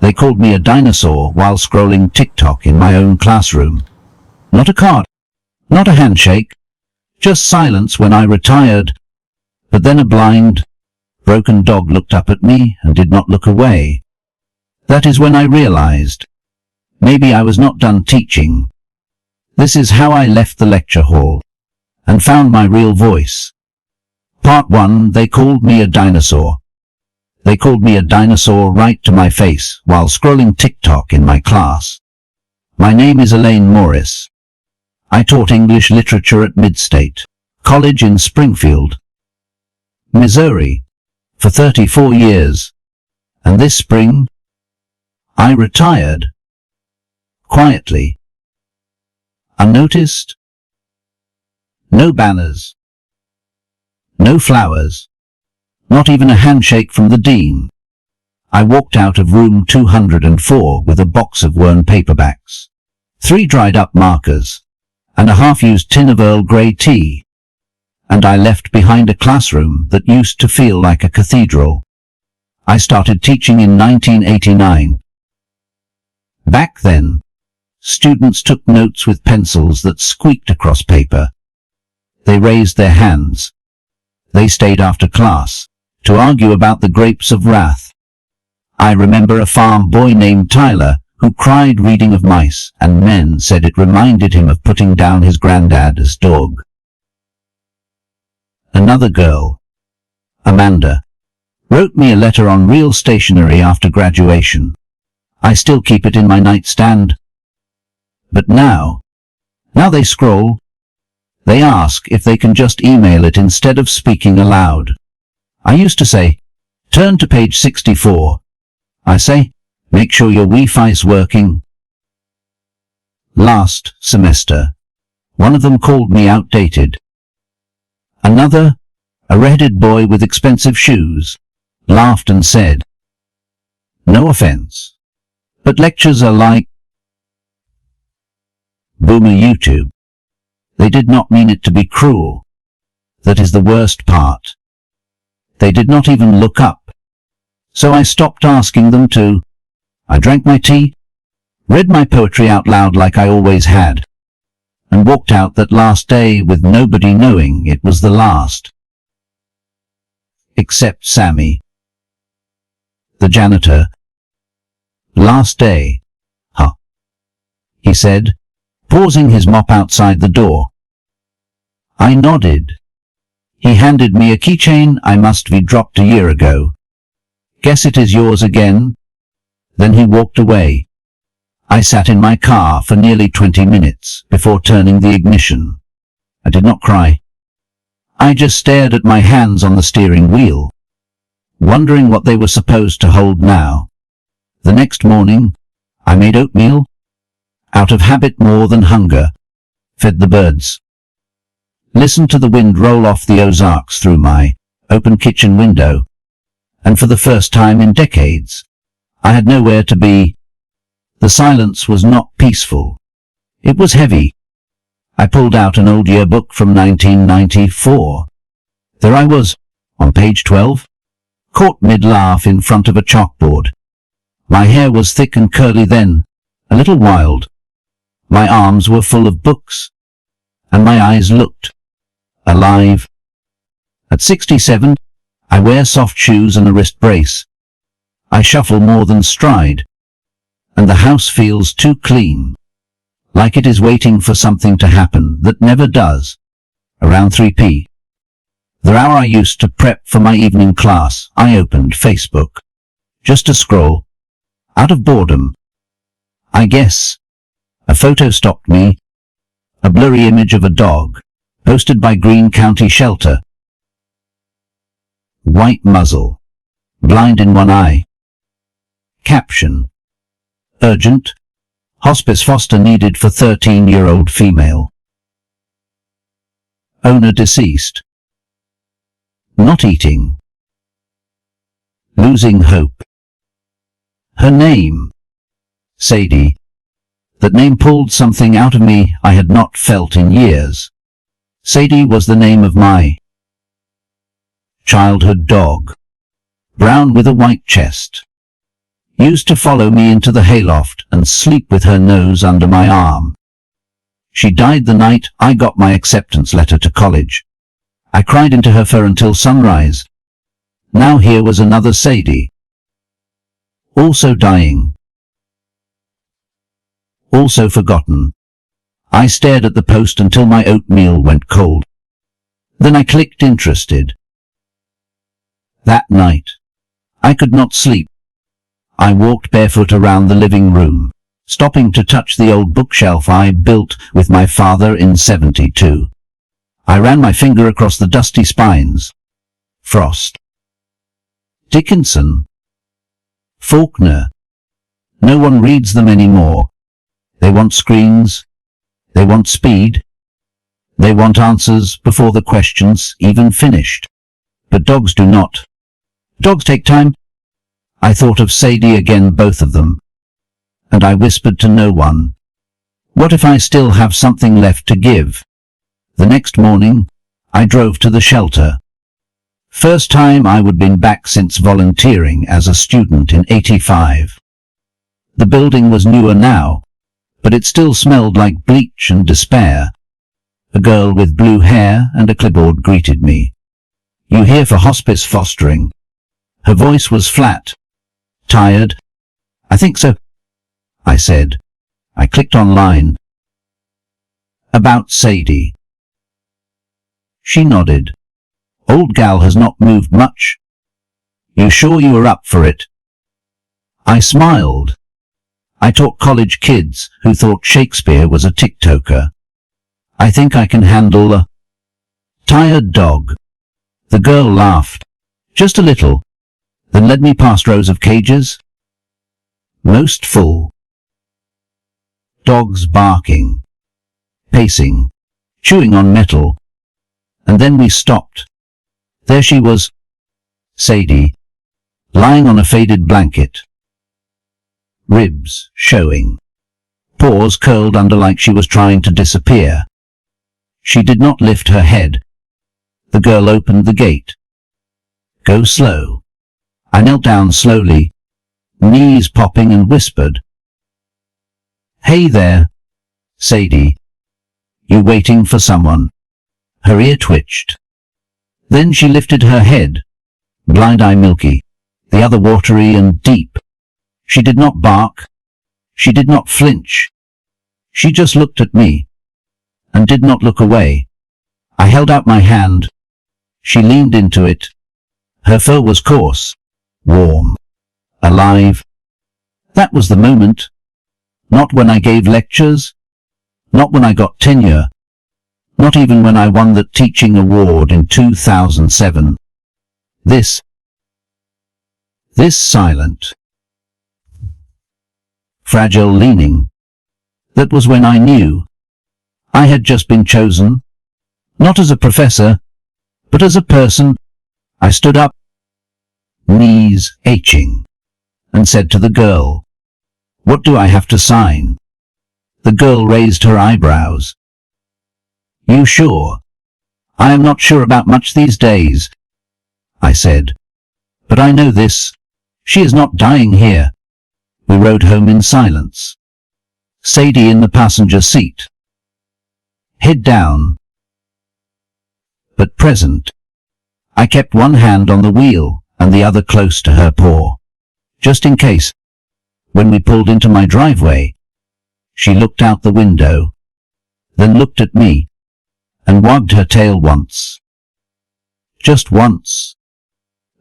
They called me a dinosaur while scrolling TikTok in my own classroom. Not a card, not a handshake, just silence when I retired. But then a blind, broken dog looked up at me and did not look away. That is when I realized, maybe I was not done teaching. This is how I left the lecture hall and found my real voice. Part 1. They called me a dinosaur. They called me a dinosaur right to my face while scrolling TikTok in my class. My name is Elaine Morris. I taught English literature at Midstate College in Springfield, Missouri, for 34 years. And this spring, I retired. Quietly. Unnoticed. No banners. No flowers. Not even a handshake from the dean. I walked out of room 204 with a box of worn paperbacks, 3 dried-up markers, and a half-used tin of Earl Grey tea. And I left behind a classroom that used to feel like a cathedral. I started teaching in 1989. Back then, students took notes with pencils that squeaked across paper. They raised their hands. They stayed after class to argue about the grapes of wrath. I remember a farm boy named Tyler who cried reading of Mice and Men said it reminded him of putting down his granddad's dog. Another girl, Amanda, wrote me a letter on real stationery after graduation. I still keep it in my nightstand. But now they scroll. They ask if they can just email it instead of speaking aloud. I used to say, turn to page 64. I say, make sure your Wi-Fi's working. Last semester, one of them called me outdated. Another, a redheaded boy with expensive shoes, laughed and said, no offense, but lectures are like Boomer YouTube. They did not mean it to be cruel. That is the worst part. They did not even look up. So I stopped asking them to. I drank my tea, read my poetry out loud like I always had, and walked out that last day with nobody knowing it was the last. Except Sammy, the janitor. Last day, huh? He said, pausing his mop outside the door. I nodded. He handed me a keychain I must be dropped a year ago. Guess it is yours again? Then he walked away. I sat in my car for nearly 20 minutes before turning the ignition. I did not cry. I just stared at my hands on the steering wheel, wondering what they were supposed to hold now. The next morning, I made oatmeal, out of habit more than hunger, fed the birds, listened to the wind roll off the Ozarks through my open kitchen window, and for the first time in decades, I had nowhere to be. The silence was not peaceful. It was heavy. I pulled out an old yearbook from 1994. There I was, on page 12, caught mid-laugh in front of a chalkboard. My hair was thick and curly then, a little wild. My arms were full of books, and my eyes looked alive. At 67, I wear soft shoes and a wrist brace. I shuffle more than stride, and the house feels too clean, like it is waiting for something to happen that never does. Around 3 p. The hour I used to prep for my evening class, I opened Facebook, just to scroll, out of boredom. I guess. A photo stopped me, a blurry image of a dog, posted by Greene County Shelter. White muzzle, blind in one eye. Caption: urgent, hospice foster needed for 13-year-old female. Owner deceased. Not eating. Losing hope. Her name, Sadie. That name pulled something out of me I had not felt in years. Sadie was the name of my childhood dog. Brown with a white chest. used to follow me into the hayloft and sleep with her nose under my arm. She died the night I got my acceptance letter to college. I cried into her fur until sunrise. Now here was another Sadie. Also dying. Also forgotten. I stared at the post until my oatmeal went cold. Then I clicked interested. That night, I could not sleep. I walked barefoot around the living room, stopping to touch the old bookshelf I built with my father in '72. I ran my finger across the dusty spines. Frost. Dickinson. Faulkner. No one reads them anymore. They want screens. They want speed. They want answers before the question's even finished. But dogs do not. Dogs take time. I thought of Sadie again, both of them. And I whispered to no one. What if I still have something left to give? The next morning, I drove to the shelter. First time I would been back since volunteering as a student in '85. The building was newer now, but it still smelled like bleach and despair. A girl with blue hair and a clipboard greeted me. You here for hospice fostering? Her voice was flat. Tired? I think so, I said. I clicked online. About Sadie. She nodded. Old gal has not moved much. You sure you are up for it? I smiled. I taught college kids who thought Shakespeare was a TikToker. I think I can handle a tired dog. The girl laughed. Just a little. Then led me past rows of cages. Most full. Dogs barking. Pacing. Chewing on metal. And then we stopped. There she was. Sadie. Lying on a faded blanket. Ribs showing. Paws curled under like she was trying to disappear. She did not lift her head. The girl opened the gate. Go slow. I knelt down slowly, knees popping, and whispered. Hey there, Sadie. You waiting for someone? Her ear twitched. Then she lifted her head, blind eye milky, the other watery and deep. She did not bark. She did not flinch. She just looked at me, and did not look away. I held out my hand. She leaned into it. Her fur was coarse, warm, alive. That was the moment. Not when I gave lectures. Not when I got tenure. Not even when I won the teaching award in 2007. This silent, fragile leaning. That was when I knew. I had just been chosen. Not as a professor, but as a person. I stood up, knees aching, and said to the girl, What do I have to sign? The girl raised her eyebrows. You sure? I am not sure about much these days, I said. But I know this. She is not dying here. We rode home in silence. Sadie in the passenger seat. Head down. But present. I kept one hand on the wheel and the other close to her paw. Just in case. When we pulled into my driveway, she looked out the window, then looked at me, and wagged her tail once. Just once.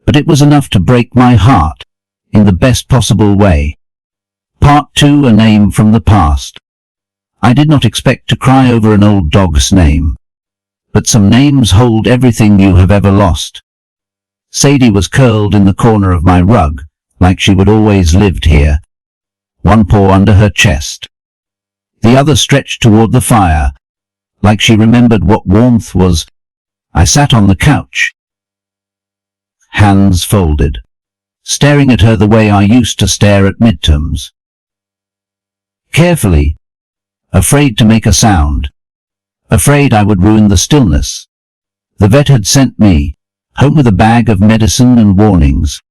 But it was enough to break my heart, in the best possible way. Part 2, a name from the past. I did not expect to cry over an old dog's name. But some names hold everything you have ever lost. Sadie was curled in the corner of my rug, like she would always lived here. One paw under her chest. The other stretched toward the fire, like she remembered what warmth was. I sat on the couch, hands folded, staring at her the way I used to stare at midterms. Carefully, afraid to make a sound, afraid I would ruin the stillness. The vet had sent me home with a bag of medicine and warnings.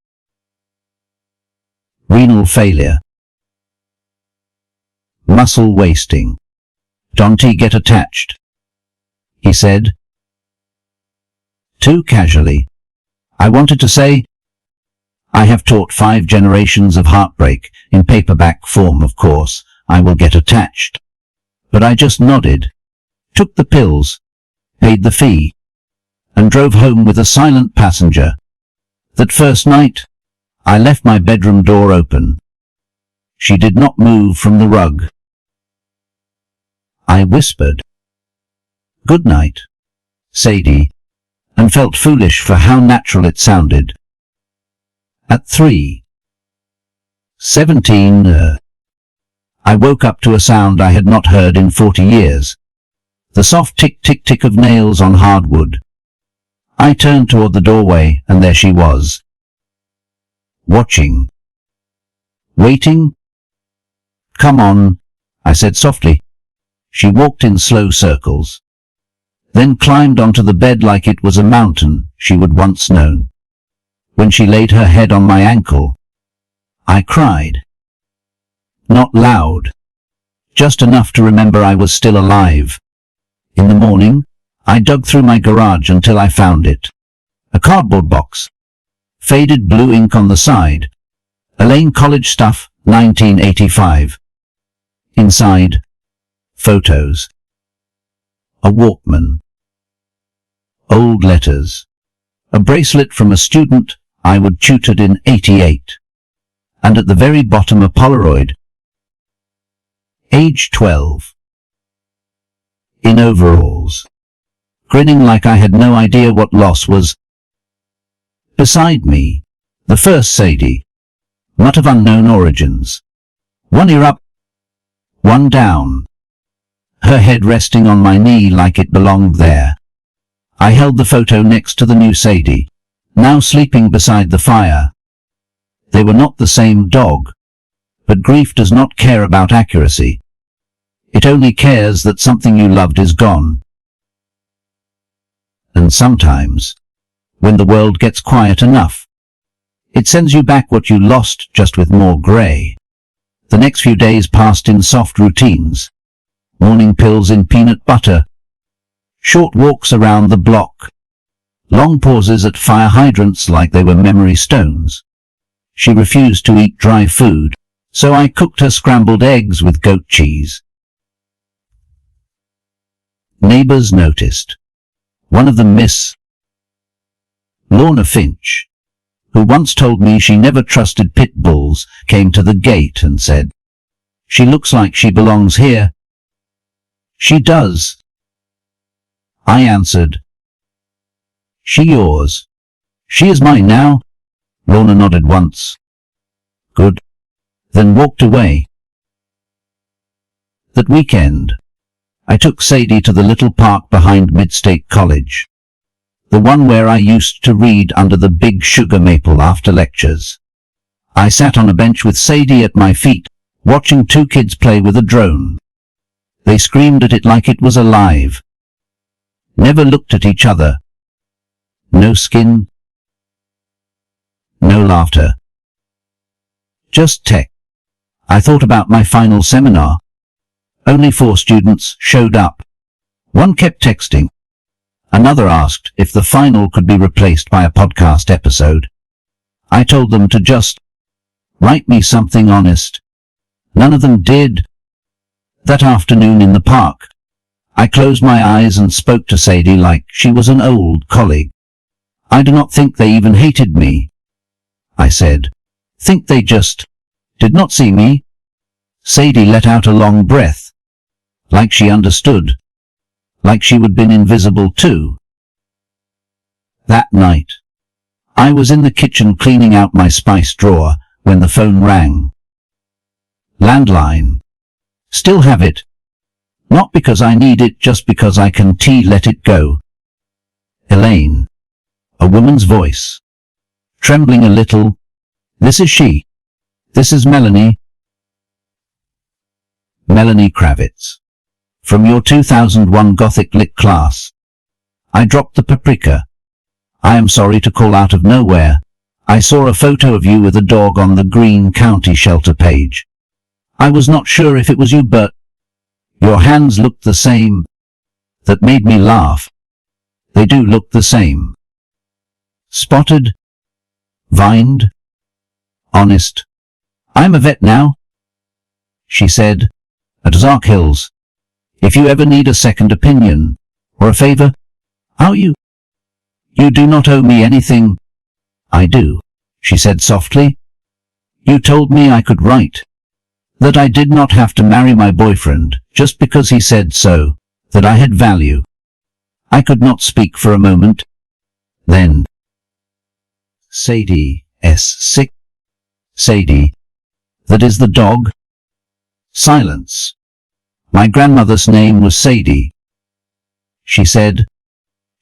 renal failure, muscle wasting. Don't get attached, he said, too casually. I wanted to say, I have taught 5 generations of heartbreak, in paperback form of course. I will get attached. But I just nodded, took the pills, paid the fee, and drove home with a silent passenger. That first night, I left my bedroom door open. She did not move from the rug. I whispered, "Good night, Sadie," and felt foolish for how natural it sounded. At 3:17, I woke up to a sound I had not heard in 40 years. The soft tick-tick-tick of nails on hardwood. I turned toward the doorway, and there she was. Watching. Waiting. "Come on," I said softly. She walked in slow circles, then climbed onto the bed like it was a mountain she would once known. When she laid her head on my ankle, I cried. Not loud, just enough to remember I was still alive. In the morning, I dug through my garage until I found it. A cardboard box. Faded blue ink on the side. Elaine College Stuff, 1985. Inside, photos. A Walkman. Old letters. A bracelet from a student I would tutored in '88. And at the very bottom a Polaroid. Age 12. In overalls. Grinning like I had no idea what loss was. Beside me, the first Sadie. Not of unknown origins. One ear up, one down. Her head resting on my knee like it belonged there. I held the photo next to the new Sadie, now sleeping beside the fire. They were not the same dog, but grief does not care about accuracy. It only cares that something you loved is gone. And sometimes, when the world gets quiet enough, it sends you back what you lost, just with more grey. The next few days passed in soft routines. Morning pills in peanut butter. Short walks around the block. Long pauses at fire hydrants like they were memory stones. She refused to eat dry food, so I cooked her scrambled eggs with goat cheese. Neighbors noticed. One of them, Miss Lorna Finch, who once told me she never trusted pit bulls, came to the gate and said, "She looks like she belongs here." "She does," I answered. "She yours?" "She is mine now." Lorna nodded once. "Good," then walked away. That weekend, I took Sadie to the little park behind Midstate College, the one where I used to read under the big sugar maple after lectures. I sat on a bench with Sadie at my feet, watching 2 kids play with a drone. They screamed at it like it was alive. Never looked at each other. No skin. No laughter. Just tech. I thought about my final seminar. Only 4 students showed up. One kept texting. Another asked if the final could be replaced by a podcast episode. I told them to just write me something honest. None of them did. That afternoon in the park, I closed my eyes and spoke to Sadie like she was an old colleague. "I do not think they even hated me," I said. "Think they just did not see me." Sadie let out a long breath, like she understood, like she would been invisible too. That night, I was in the kitchen cleaning out my spice drawer when the phone rang. Landline. Still have it. Not because I need it, just because I can let it go. Elaine. A woman's voice. Trembling a little. "This is she. This is Melanie." Melanie Kravitz. "From your 2001 Gothic Lit class." I dropped the paprika. "I am sorry to call out of nowhere. I saw a photo of you with a dog on the Green County shelter page. I was not sure if it was you, but your hands looked the same. That made me laugh. They do look the same. Spotted? Vined? Honest? I'm a vet now, she said, at Ozark Hills. If you ever need a second opinion, or a favor, how you? You do not owe me anything. I do, she said softly. You told me I could write. That I did not have to marry my boyfriend, just because he said so, that I had value. I could not speak for a moment. Then, Sadie, sick. Sadie, that is the dog? Silence. My grandmother's name was Sadie. She said,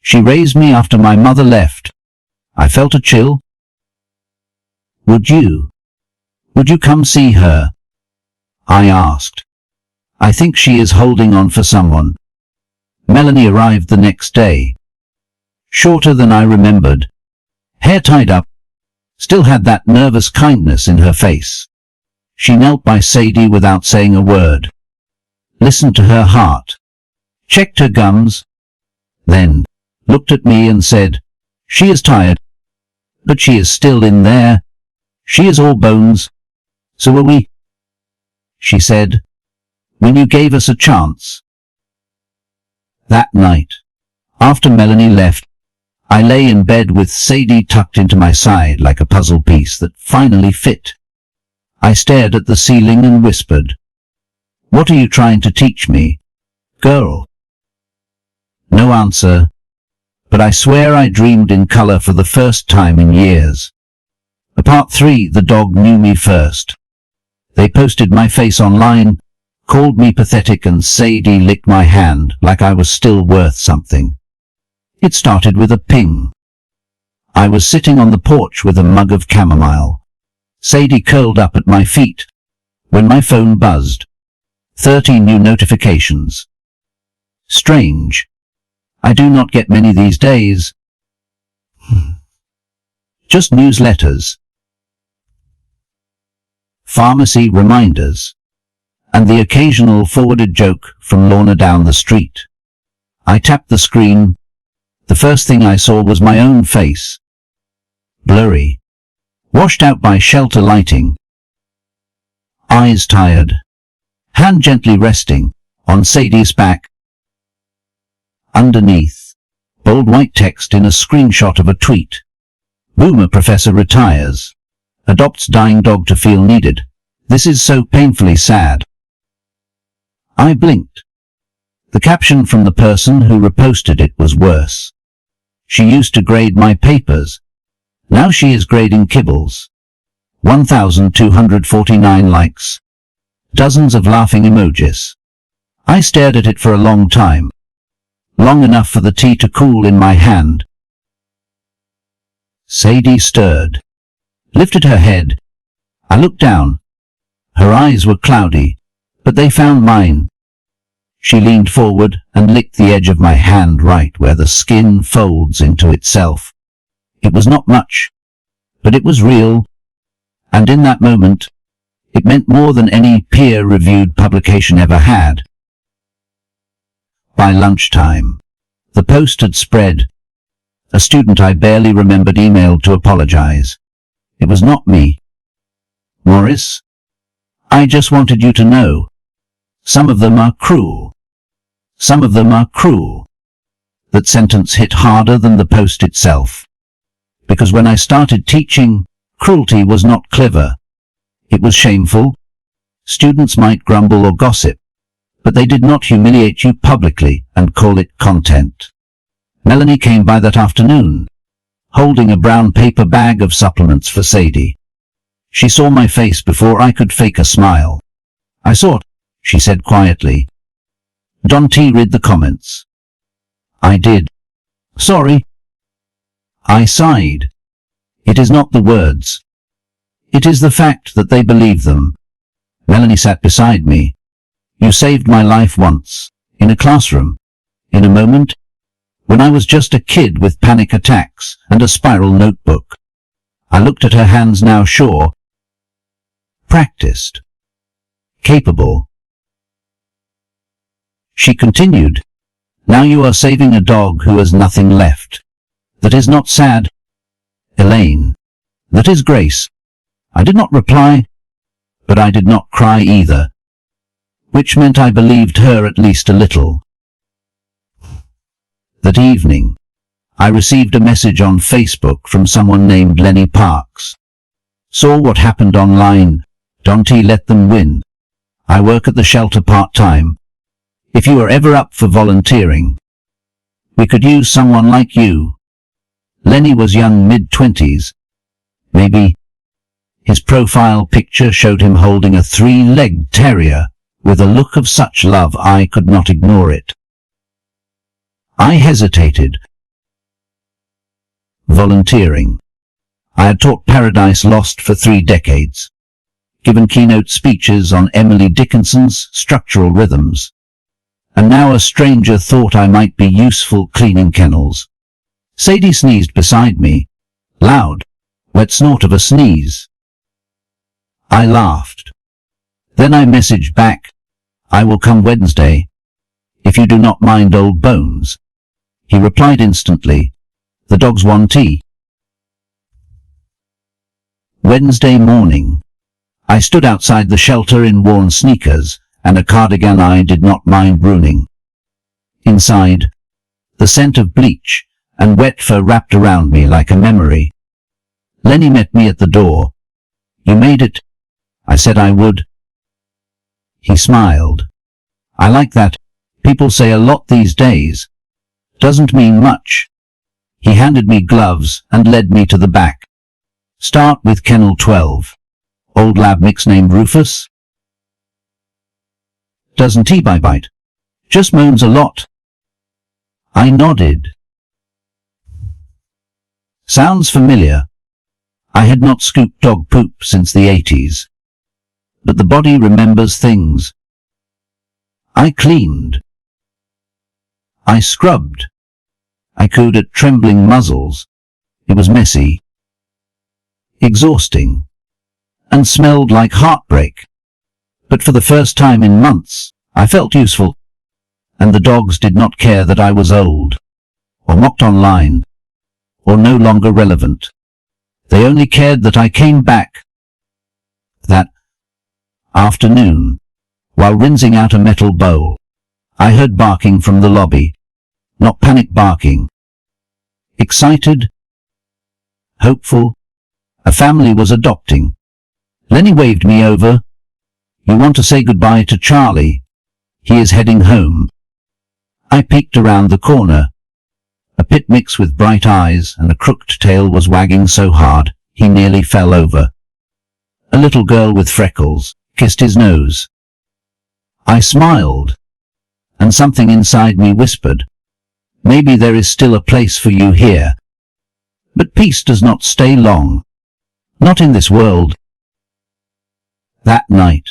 she raised me after my mother left. I felt a chill. Would you come see her? I asked. I think she is holding on for someone. Melanie arrived the next day. Shorter than I remembered. Hair tied up. Still had that nervous kindness in her face. She knelt by Sadie without saying a word. Listened to her heart. Checked her gums. Then looked at me and said, she is tired. But she is still in there. She is all bones. So are we. She said, when you gave us a chance. That night, after Melanie left, I lay in bed with Sadie tucked into my side like a puzzle piece that finally fit. I stared at the ceiling and whispered, what are you trying to teach me, girl? No answer, but I swear I dreamed in color for the first time in years. Part 3, the dog knew me first. They posted my face online, called me pathetic, and Sadie licked my hand like I was still worth something. It started with a ping. I was sitting on the porch with a mug of chamomile. Sadie curled up at my feet, when my phone buzzed. 30 new notifications. Strange. I do not get many these days. Just newsletters. Pharmacy reminders. And the occasional forwarded joke from Lorna down the street. I tapped the screen. The first thing I saw was my own face. Blurry. Washed out by shelter lighting. Eyes tired. Hand gently resting on Sadie's back. Underneath, bold white text in a screenshot of a tweet. Boomer professor retires. Adopts dying dog to feel needed. This is so painfully sad. I blinked. The caption from the person who reposted it was worse. She used to grade my papers. Now she is grading kibbles. 1,249 likes. Dozens of laughing emojis. I stared at it for a long time. Long enough for the tea to cool in my hand. Sadie stirred. Lifted her head. I looked down. Her eyes were cloudy, but they found mine. She leaned forward and licked the edge of my hand right where the skin folds into itself. It was not much, but it was real, and in that moment, it meant more than any peer-reviewed publication ever had. By lunchtime, the post had spread. A student I barely remembered emailed to apologize. It was not me. Morris, I just wanted you to know. Some of them are cruel. Some of them are cruel. That sentence hit harder than the post itself. Because when I started teaching, cruelty was not clever. It was shameful. Students might grumble or gossip, but they did not humiliate you publicly and call it content. Melanie came by that afternoon, holding a brown paper bag of supplements for Sadie. She saw my face before I could fake a smile. I saw it, she said quietly. Don T read the comments. I did. Sorry. I sighed. It is not the words. It is the fact that they believe them. Melanie sat beside me. You saved my life once, in a classroom, in a moment, when I was just a kid with panic attacks and a spiral notebook. I looked at her hands, now sure, practiced, capable. She continued, "Now you are saving a dog who has nothing left. That is not sad, Elaine. That is grace." I did not reply, but I did not cry either, which meant I believed her at least a little. That evening, I received a message on Facebook from someone named Lenny Parks. Saw what happened online. Don't let them win. I work at the shelter part-time. If you are ever up for volunteering, we could use someone like you. Lenny was young, mid-20s. Maybe. His profile picture showed him holding a 3-legged terrier with a look of such love I could not ignore it. I hesitated. Volunteering. I had taught Paradise Lost for 3 decades, given keynote speeches on Emily Dickinson's structural rhythms, and now a stranger thought I might be useful cleaning kennels. Sadie sneezed beside me, loud, wet snort of a sneeze. I laughed. Then I messaged back, "I will come Wednesday, if you do not mind old bones." He replied instantly, "The dogs want tea." Wednesday morning. I stood outside the shelter in worn sneakers and a cardigan I did not mind ruining. Inside, the scent of bleach and wet fur wrapped around me like a memory. Lenny met me at the door. "You made it," I said I would. He smiled. "I like that. People say a lot these days. Doesn't mean much." He handed me gloves and led me to the back. "Start with Kennel 12. Old lab mix named Rufus. Doesn't he bite? Just moans a lot." I nodded. Sounds familiar. I had not scooped dog poop since the 80s. But the body remembers things. I cleaned. I scrubbed. I cooed at trembling muzzles. It was messy, exhausting, and smelled like heartbreak. But for the first time in months, I felt useful, and the dogs did not care that I was old, or mocked online, or no longer relevant. They only cared that I came back. That afternoon, while rinsing out a metal bowl, I heard barking from the lobby. Not panic barking. Excited, hopeful. A family was adopting. Lenny waved me over. "You want to say goodbye to Charlie? He is heading home." I peeked around the corner. A pit mix with bright eyes and a crooked tail was wagging so hard he nearly fell over. A little girl with freckles kissed his nose. I smiled, and something inside me whispered, "Maybe there is still a place for you here." But peace does not stay long. Not in this world. That night,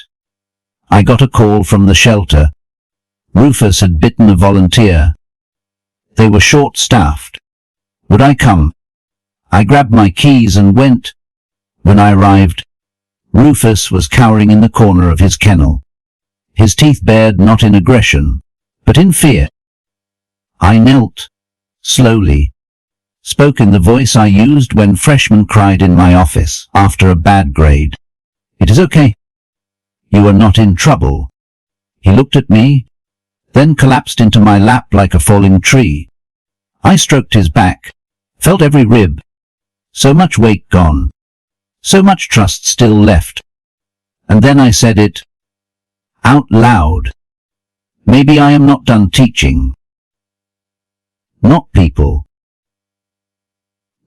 I got a call from the shelter. Rufus had bitten a volunteer. They were short-staffed. Would I come? I grabbed my keys and went. When I arrived, Rufus was cowering in the corner of his kennel. His teeth bared not in aggression, but in fear. I knelt, slowly, spoke in the voice I used when freshmen cried in my office after a bad grade. "It is okay. You are not in trouble." He looked at me, then collapsed into my lap like a falling tree. I stroked his back, felt every rib. So much weight gone. So much trust still left. And then I said it out loud. "Maybe I am not done teaching. Not people.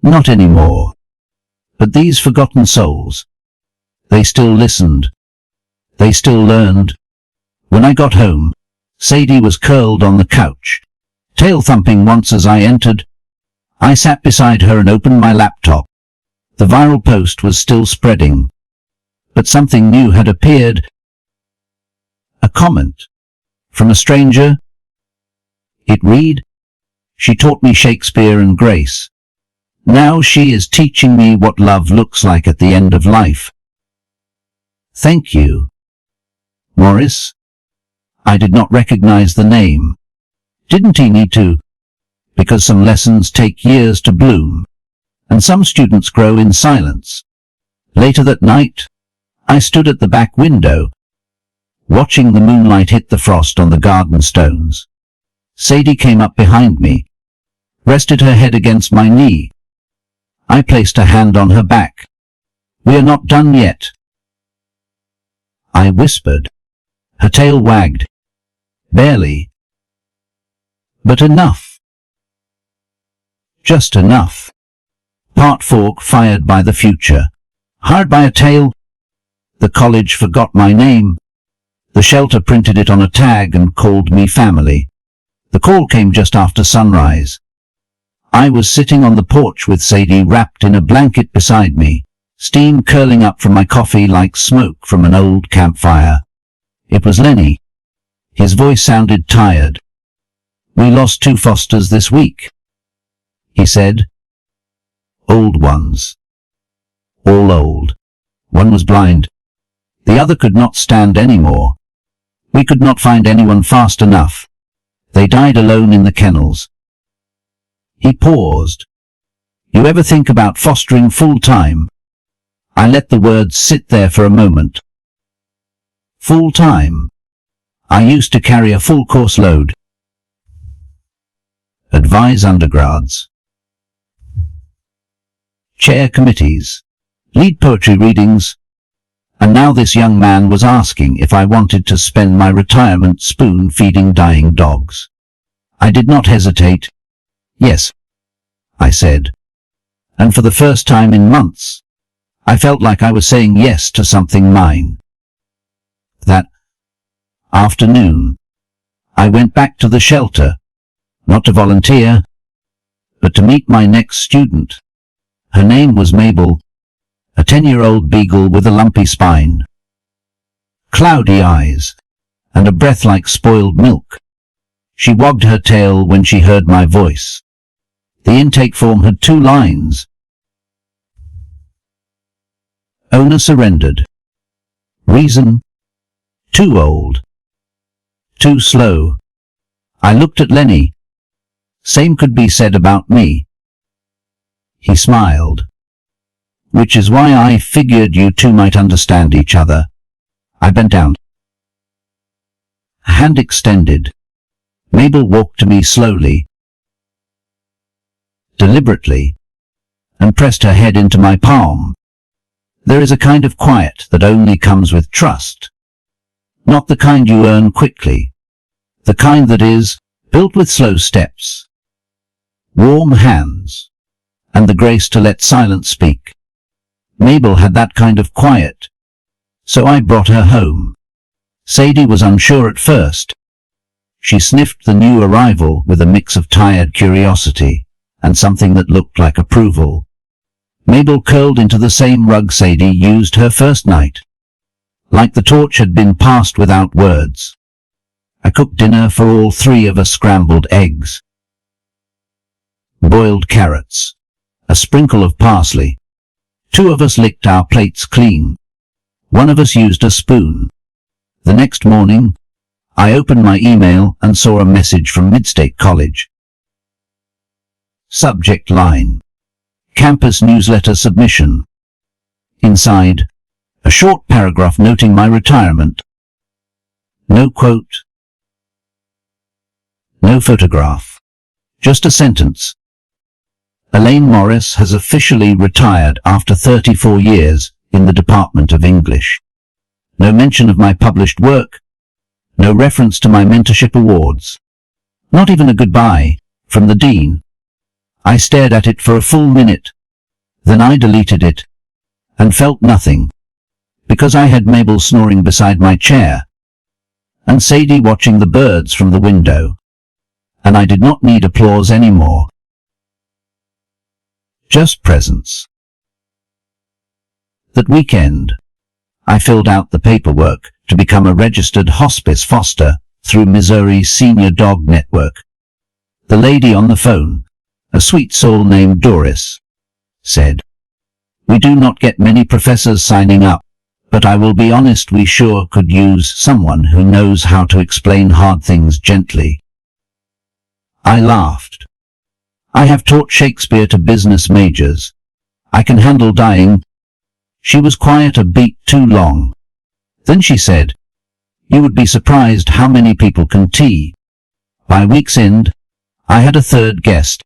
Not anymore. But these forgotten souls. They still listened. They still learned." When I got home, Sadie was curled on the couch, tail thumping once as I entered. I sat beside her and opened my laptop. The viral post was still spreading. But something new had appeared. A comment. From a stranger. It read, "She taught me Shakespeare and Grace. Now she is teaching me what love looks like at the end of life. Thank you, Morris. I did not recognize the name. Didn't he need to? Because some lessons take years to bloom, and some students grow in silence. Later that night, I stood at the back window, watching the moonlight hit the frost on the garden stones. Sadie came up behind me, rested her head against my knee. I placed a hand on her back. We are not done yet, I whispered. Her tail wagged. Barely. But enough. Just enough. Part 4 fired by the future. Hired by a tail. The college forgot my name. The shelter printed it on a tag and called me family. The call came just after sunrise. I was sitting on the porch with Sadie wrapped in a blanket beside me, steam curling up from my coffee like smoke from an old campfire. It was Lenny. His voice sounded tired. We lost 2 fosters this week, he said. Old ones. All old. One was blind. The other could not stand any more. We could not find anyone fast enough. They died alone in the kennels. He paused. You ever think about fostering full-time? I let the words sit there for a moment. Full-time? I used to carry a full course load. Advise undergrads. Chair committees. Lead poetry readings. And now this young man was asking if I wanted to spend my retirement spoon-feeding dying dogs. I did not hesitate. Yes, I said. And for the first time in months, I felt like I was saying yes to something mine. That afternoon, I went back to the shelter, not to volunteer, but to meet my next student. Her name was Mabel, a 10-year-old beagle with a lumpy spine, cloudy eyes, and a breath like spoiled milk. She wagged her tail when she heard my voice. The intake form had 2 lines. Owner surrendered. Reason? Too old. Too slow. I looked at Lenny. Same could be said about me. He smiled. Which is why I figured you 2 might understand each other. I bent down. Hand extended. Mabel walked to me slowly, deliberately, and pressed her head into my palm. There is a kind of quiet that only comes with trust. Not the kind you earn quickly. The kind that is built with slow steps, warm hands, and the grace to let silence speak. Mabel had that kind of quiet, so I brought her home. Sadie was unsure at first. She sniffed the new arrival with a mix of tired curiosity and something that looked like approval. Mabel curled into the same rug Sadie used her first night, like the torch had been passed without words. I cooked dinner for all 3 of us: scrambled eggs, boiled carrots, a sprinkle of parsley. 2 of us licked our plates clean. 1 of us used a spoon. The next morning, I opened my email and saw a message from Midstate College. Subject line: Campus newsletter submission. Inside, a short paragraph noting my retirement. No quote. No photograph. Just a sentence. Elaine Morris has officially retired after 34 years in the Department of English. No mention of my published work. No reference to my mentorship awards. Not even a goodbye from the dean. I stared at it for a full minute. Then I deleted it and felt nothing, because I had Mabel snoring beside my chair and Sadie watching the birds from the window, and I did not need applause anymore. Just presence. That weekend, I filled out the paperwork to become a registered hospice foster through Missouri's Senior Dog Network. The lady on the phone, a sweet soul named Doris, said. We do not get many professors signing up, but I will be honest, we sure could use someone who knows how to explain hard things gently. I laughed. I have taught Shakespeare to business majors. I can handle dying. She was quiet a beat too long. Then she said, you would be surprised how many people can tea. By week's end, I had a third guest.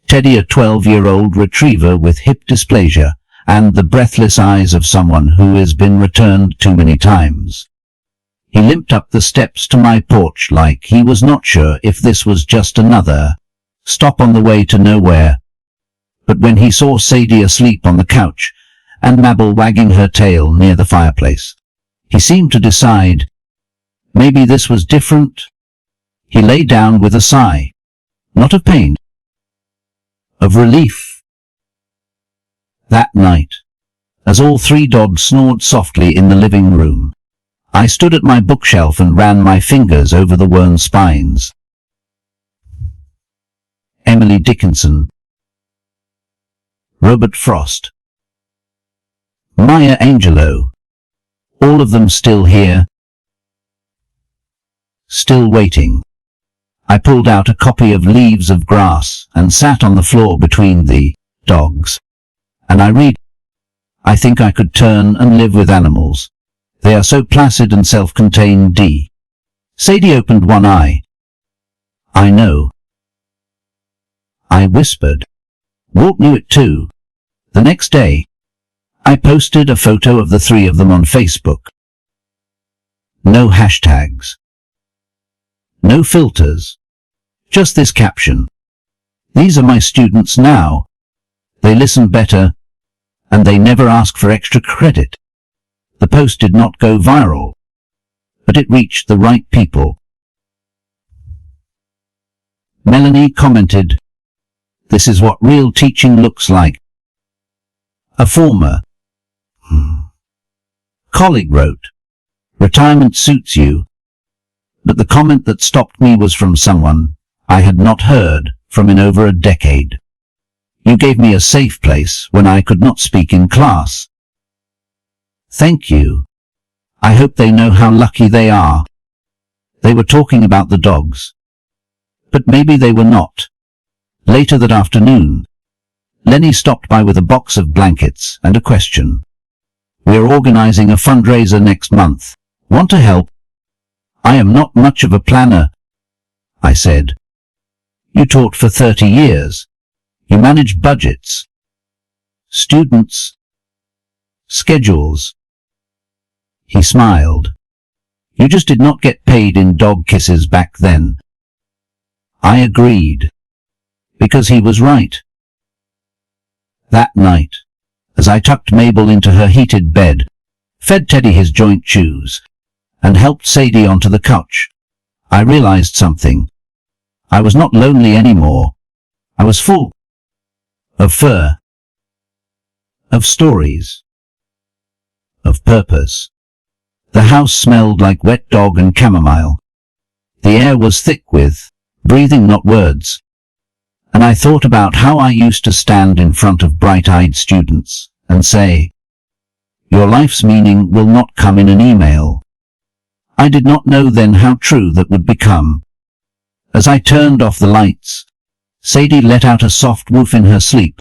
Teddy, a 12-year-old retriever with hip dysplasia, and the breathless eyes of someone who has been returned too many times. He limped up the steps to my porch like he was not sure if this was just another stop on the way to nowhere. But when he saw Sadie asleep on the couch and Mabel wagging her tail near the fireplace, he seemed to decide maybe this was different. He lay down with a sigh, not of pain, of relief. That night, as all three dogs snored softly in the living room, I stood at my bookshelf and ran my fingers over the worn spines. Emily Dickinson, Robert Frost, Maya Angelou, all of them still here, still waiting. I pulled out a copy of Leaves of Grass and sat on the floor between the dogs. And I read. I think I could turn and live with animals. They are so placid and self-contained. Sadie opened one eye. I know. I whispered. Walt knew it too. The next day, I posted a photo of the three of them on Facebook. No hashtags. No filters. Just this caption. These are my students now. They listen better, and they never ask for extra credit. The post did not go viral, but it reached the right people. Melanie commented, this is what real teaching looks like. A former colleague wrote, retirement suits you. But the comment that stopped me was from someone I had not heard from in over a decade. You gave me a safe place when I could not speak in class. Thank you. I hope they know how lucky they are. They were talking about the dogs. But maybe they were not. Later that afternoon, Lenny stopped by with a box of blankets and a question. We're organizing a fundraiser next month. Want to help? I am not much of a planner, I said. You taught for 30 years. You manage budgets, students, schedules. He smiled. You just did not get paid in dog kisses back then. I agreed, because he was right. That night, as I tucked Mabel into her heated bed, fed Teddy his joint chews, and helped Sadie onto the couch, I realized something. I was not lonely anymore. I was full of fur, of stories, of purpose. The house smelled like wet dog and chamomile. The air was thick with breathing, not words. And I thought about how I used to stand in front of bright-eyed students and say, your life's meaning will not come in an email. I did not know then how true that would become. As I turned off the lights, Sadie let out a soft woof in her sleep.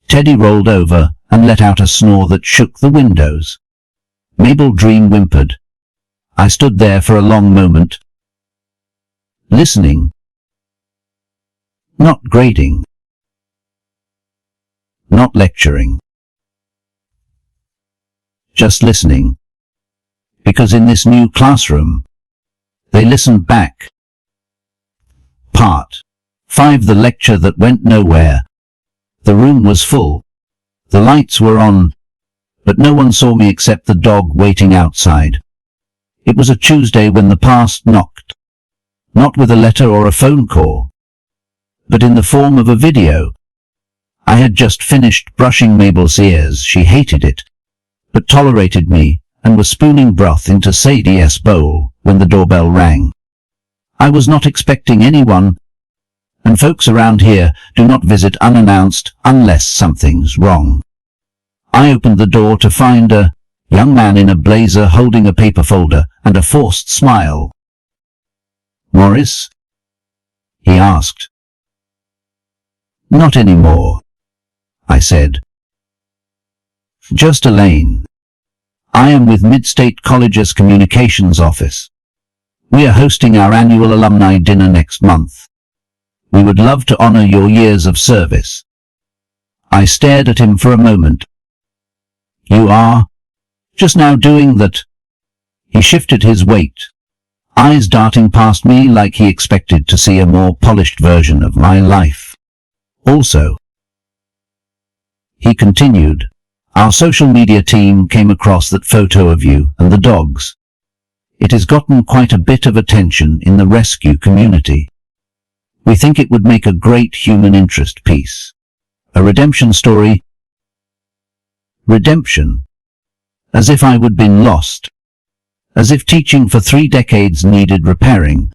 Teddy rolled over and let out a snore that shook the windows. Mabel dream whimpered. I stood there for a long moment, listening. Not grading. Not lecturing. Just listening. Because in this new classroom, they listened back. Part 5. The lecture that went nowhere. The room was full. The lights were on, but no one saw me except the dog waiting outside. It was a Tuesday when the past knocked. Not with a letter or a phone call, but in the form of a video. I had just finished brushing Mabel's ears. She hated it, but tolerated me, and was spooning broth into Sadie's bowl when the doorbell rang. I was not expecting anyone, and folks around here do not visit unannounced unless something's wrong. I opened the door to find a young man in a blazer holding a paper folder and a forced smile. "Morris?" he asked. "Not anymore," I said. "Just Elaine. I am with Mid-State College's communications office. We are hosting our annual alumni dinner next month. We would love to honor your years of service." I stared at him for a moment. "You are just now doing that?" He shifted his weight, eyes darting past me like he expected to see a more polished version of my life. "Also," he continued, "our social media team came across that photo of you and the dogs. It has gotten quite a bit of attention in the rescue community. We think it would make a great human interest piece. A redemption story." Redemption. As if I would been lost. As if teaching for 3 decades needed repairing.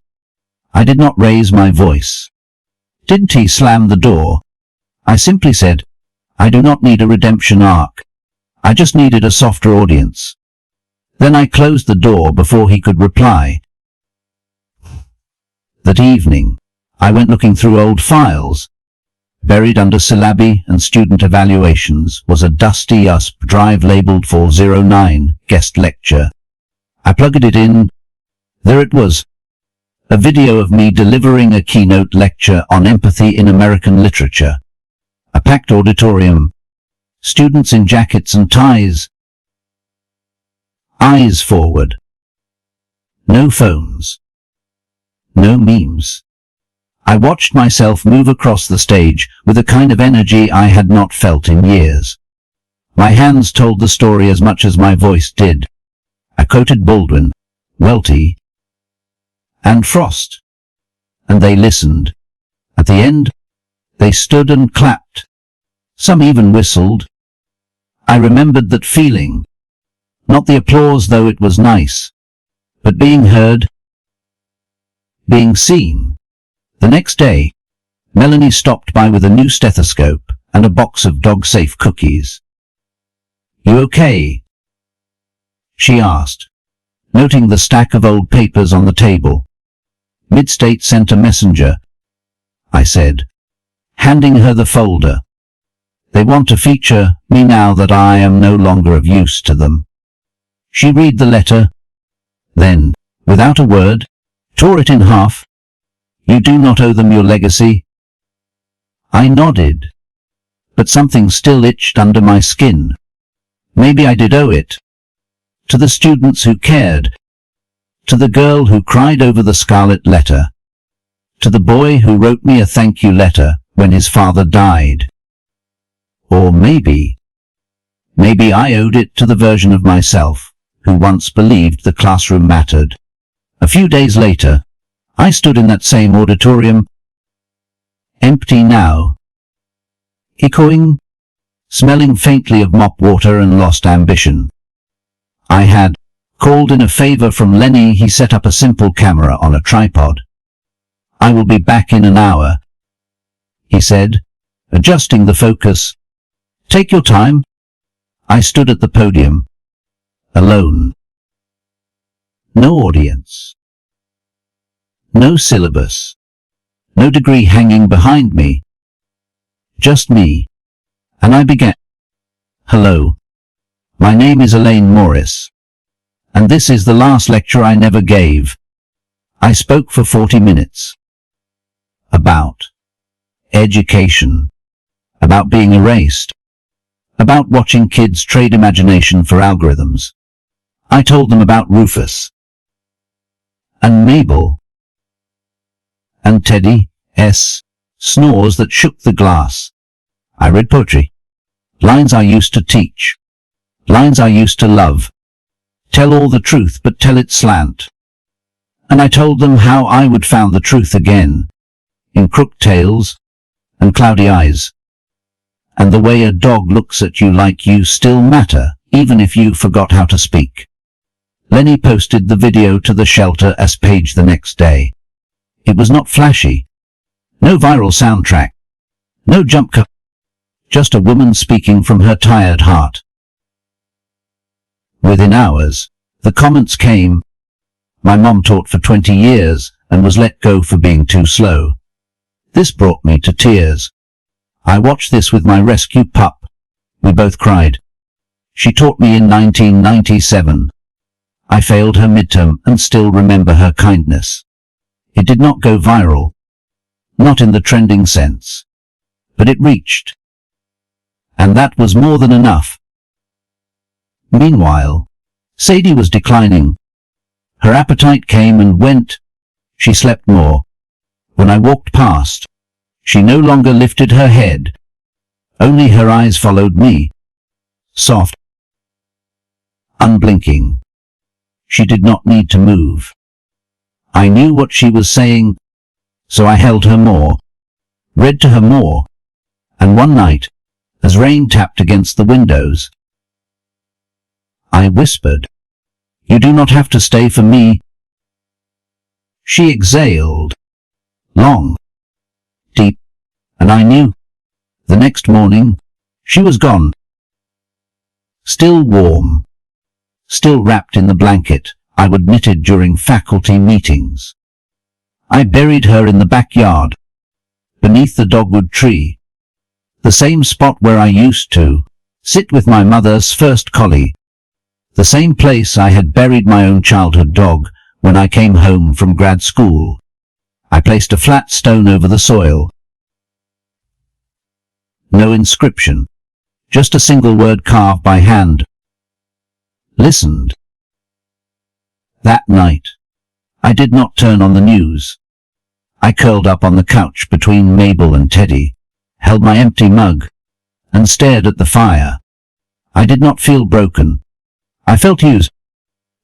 I did not raise my voice. Didn't he slam the door? I simply said, "I do not need a redemption arc. I just needed a softer audience." Then I closed the door before he could reply. That evening, I went looking through old files. Buried under syllabi and student evaluations was a dusty USB drive labeled 409, guest lecture. I plugged it in. There it was. A video of me delivering a keynote lecture on empathy in American literature. A packed auditorium. Students in jackets and ties. Eyes forward. No phones. No memes. I watched myself move across the stage with a kind of energy I had not felt in years. My hands told the story as much as my voice did. I quoted Baldwin, Welty, and Frost. And they listened. At the end, they stood and clapped. Some even whistled. I remembered that feeling. Not the applause, though it was nice, but being heard, being seen. The next day, Melanie stopped by with a new stethoscope and a box of dog-safe cookies. "You okay?" she asked, noting the stack of old papers on the table. "Mid-State sent a messenger," I said, handing her the folder. "They want to feature me now that I am no longer of use to them." She read the letter, then, without a word, tore it in half. "You do not owe them your legacy?" I nodded, but something still itched under my skin. Maybe I did owe it. To the students who cared. To the girl who cried over the scarlet letter. To the boy who wrote me a thank you letter when his father died. Or maybe I owed it to the version of myself who once believed the classroom mattered. A few days later, I stood in that same auditorium, empty now, echoing, smelling faintly of mop water and lost ambition. I had called in a favor from Lenny. He set up a simple camera on a tripod. "I will be back in an hour," he said, adjusting the focus. "Take your time." I stood at the podium, alone. No audience. No syllabus. No degree hanging behind me. Just me. And I began. "Hello. My name is Elaine Morris. And this is the last lecture I never gave." I spoke for 40 minutes. About education. About being erased. About watching kids trade imagination for algorithms. I told them about Rufus. And Mabel. And Teddy's snores that shook the glass. I read poetry. Lines I used to teach. Lines I used to love. Tell all the truth, but tell it slant. And I told them how I would found the truth again. In crooked tails and cloudy eyes. And the way a dog looks at you like you still matter, even if you forgot how to speak. Lenny posted the video to the shelter as page the next day. It was not flashy. No viral soundtrack. No jump cut. Just a woman speaking from her tired heart. Within hours, the comments came. My mom taught for 20 years and was let go for being too slow. This brought me to tears. I watched this with my rescue pup. We both cried. She taught me in 1997. I failed her midterm and still remember her kindness. It did not go viral. Not in the trending sense. But it reached. And that was more than enough. Meanwhile, Sadie was declining. Her appetite came and went. She slept more. When I walked past, she no longer lifted her head. Only her eyes followed me. Soft. Unblinking. She did not need to move. I knew what she was saying, so I held her more, read to her more, and one night, as rain tapped against the windows, I whispered, "You do not have to stay for me." She exhaled, long, deep, and I knew. The next morning, she was gone. Still warm, still wrapped in the blanket I would knitted during faculty meetings. I buried her in the backyard, beneath the dogwood tree, the same spot where I used to sit with my mother's first collie, the same place I had buried my own childhood dog when I came home from grad school. I placed a flat stone over the soil. No inscription, just a single word carved by hand. Listened. That night, I did not turn on the news. I curled up on the couch between Mabel and Teddy, held my empty mug, and stared at the fire. I did not feel broken. I felt used,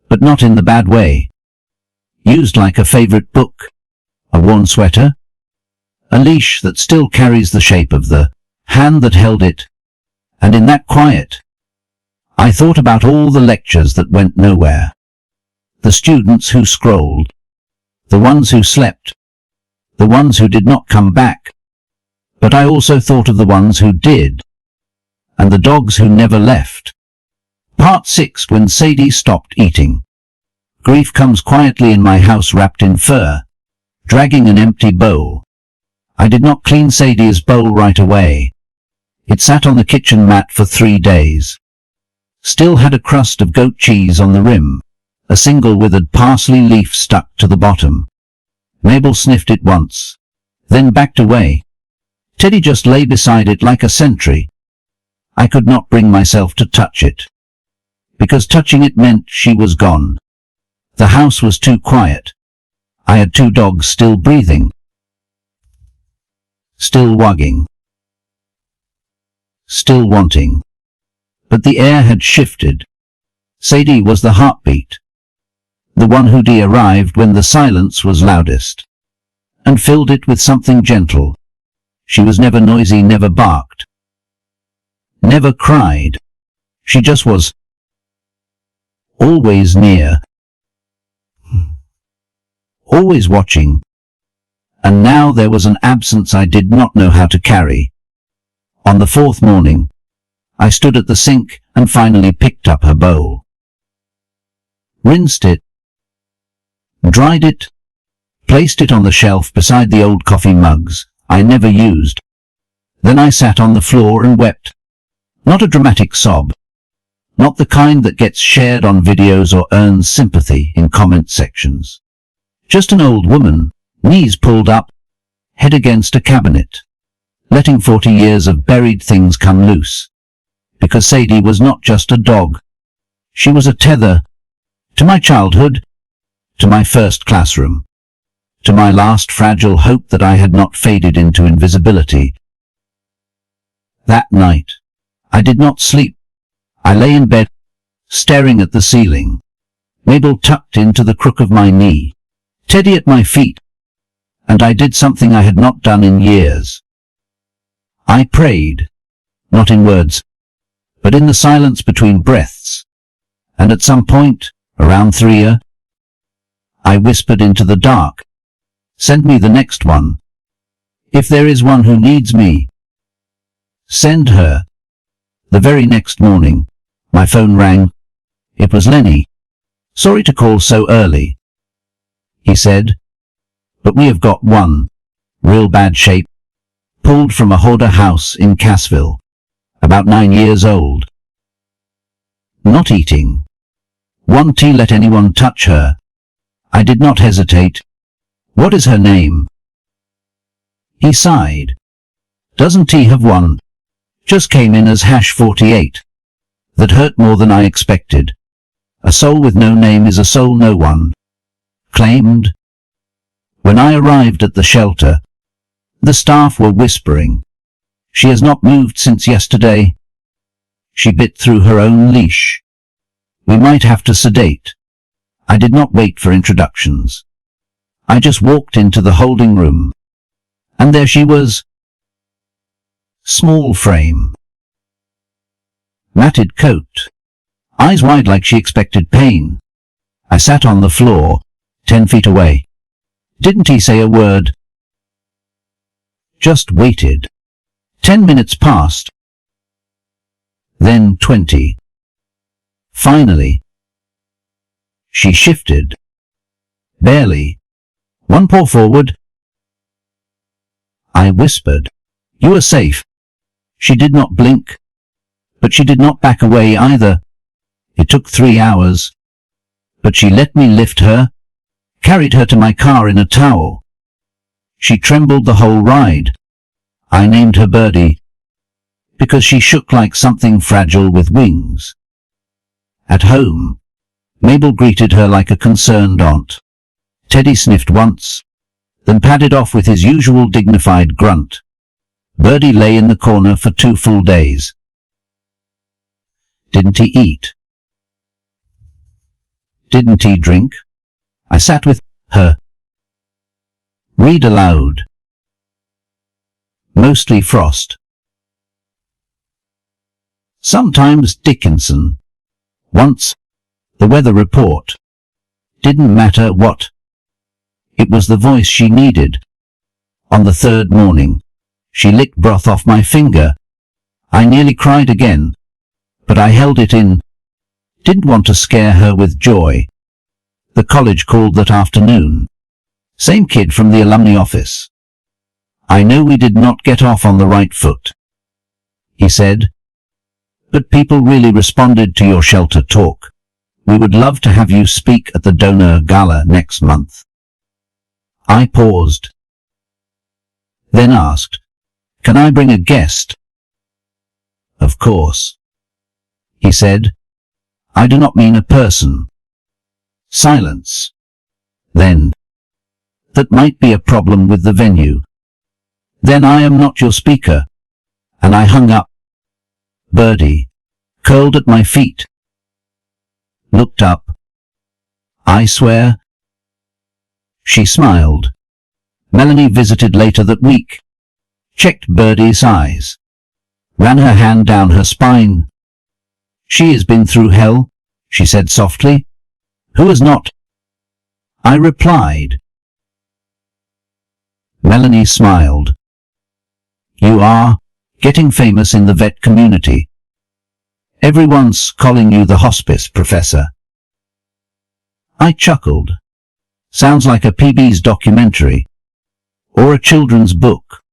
but not in the bad way. Used like a favorite book, a worn sweater, a leash that still carries the shape of the hand that held it, and in that quiet, I thought about all the lectures that went nowhere, the students who scrolled, the ones who slept, the ones who did not come back, but I also thought of the ones who did, and the dogs who never left. Part 6. When Sadie stopped eating. Grief comes quietly in my house wrapped in fur, dragging an empty bowl. I did not clean Sadie's bowl right away. It sat on the kitchen mat for 3 days. Still had a crust of goat cheese on the rim, a single withered parsley leaf stuck to the bottom. Mabel sniffed it once, then backed away. Teddy just lay beside it like a sentry. I could not bring myself to touch it, because touching it meant she was gone. The house was too quiet. I had 2 dogs still breathing, still wagging, still wanting. But the air had shifted. Sadie was the heartbeat, the one who arrived when the silence was loudest, and filled it with something gentle. She was never noisy, never barked, never cried. She just was, always near, always watching. And now there was an absence I did not know how to carry. On the 4th morning, I stood at the sink and finally picked up her bowl. Rinsed it, dried it, placed it on the shelf beside the old coffee mugs I never used. Then I sat on the floor and wept. Not a dramatic sob. Not the kind that gets shared on videos or earns sympathy in comment sections. Just an old woman, knees pulled up, head against a cabinet, letting 40 years of buried things come loose. Because Sadie was not just a dog. She was a tether to my childhood, to my first classroom, to my last fragile hope that I had not faded into invisibility. That night, I did not sleep. I lay in bed, staring at the ceiling, Mabel tucked into the crook of my knee, Teddy at my feet, and I did something I had not done in years. I prayed, not in words, but in the silence between breaths, and at some point, around 3 I whispered into the dark, "Send me the next one." If there is one who needs me, send her. The very next morning, my phone rang. It was Lenny. Sorry to call so early, he said, but we have got one, real bad shape, pulled from a hoarder house in Cassville, about 9 years old. Not eating. Won't let anyone touch her. I did not hesitate. What is her name? He sighed. Doesn't he have one? Just came in as #48. That hurt more than I expected. A soul with no name is a soul no one claimed. When I arrived at the shelter, the staff were whispering. She has not moved since yesterday. She bit through her own leash. We might have to sedate. I did not wait for introductions. I just walked into the holding room. And there she was. Small frame. Matted coat. Eyes wide like she expected pain. I sat on the floor, 10 feet away. Didn't he say a word? Just waited. 10 minutes passed. Then 20. Finally. She shifted. Barely. One paw forward. I whispered, "You are safe." She did not blink, but she did not back away either. It took 3 hours, but she let me lift her, carried her to my car in a towel. She trembled the whole ride. I named her Birdie, because she shook like something fragile with wings. At home, Mabel greeted her like a concerned aunt. Teddy sniffed once, then padded off with his usual dignified grunt. Birdie lay in the corner for 2 full days. Didn't he eat? Didn't he drink? I sat with her. Read aloud. Mostly Frost. Sometimes Dickinson. Once, the weather report. Didn't matter what. It was the voice she needed. On the 3rd morning, she licked broth off my finger. I nearly cried again, but I held it in. Didn't want to scare her with joy. The college called that afternoon. Same kid from the alumni office. I know we did not get off on the right foot, he said, but people really responded to your shelter talk. We would love to have you speak at the donor gala next month. I paused, then asked, "Can I bring a guest?" "Of course," he said. "I do not mean a person." Silence. Then, "That might be a problem with the venue." "Then I am not your speaker." And I hung up. Birdie, curled at my feet, looked up. "I swear." She smiled. Melanie visited later that week, checked Birdie's eyes, ran her hand down her spine. "She has been through hell," she said softly. "Who has not?" I replied. Melanie smiled. "You are getting famous in the vet community. Everyone's calling you the hospice professor." I chuckled. Sounds like a PB's documentary, or a children's book.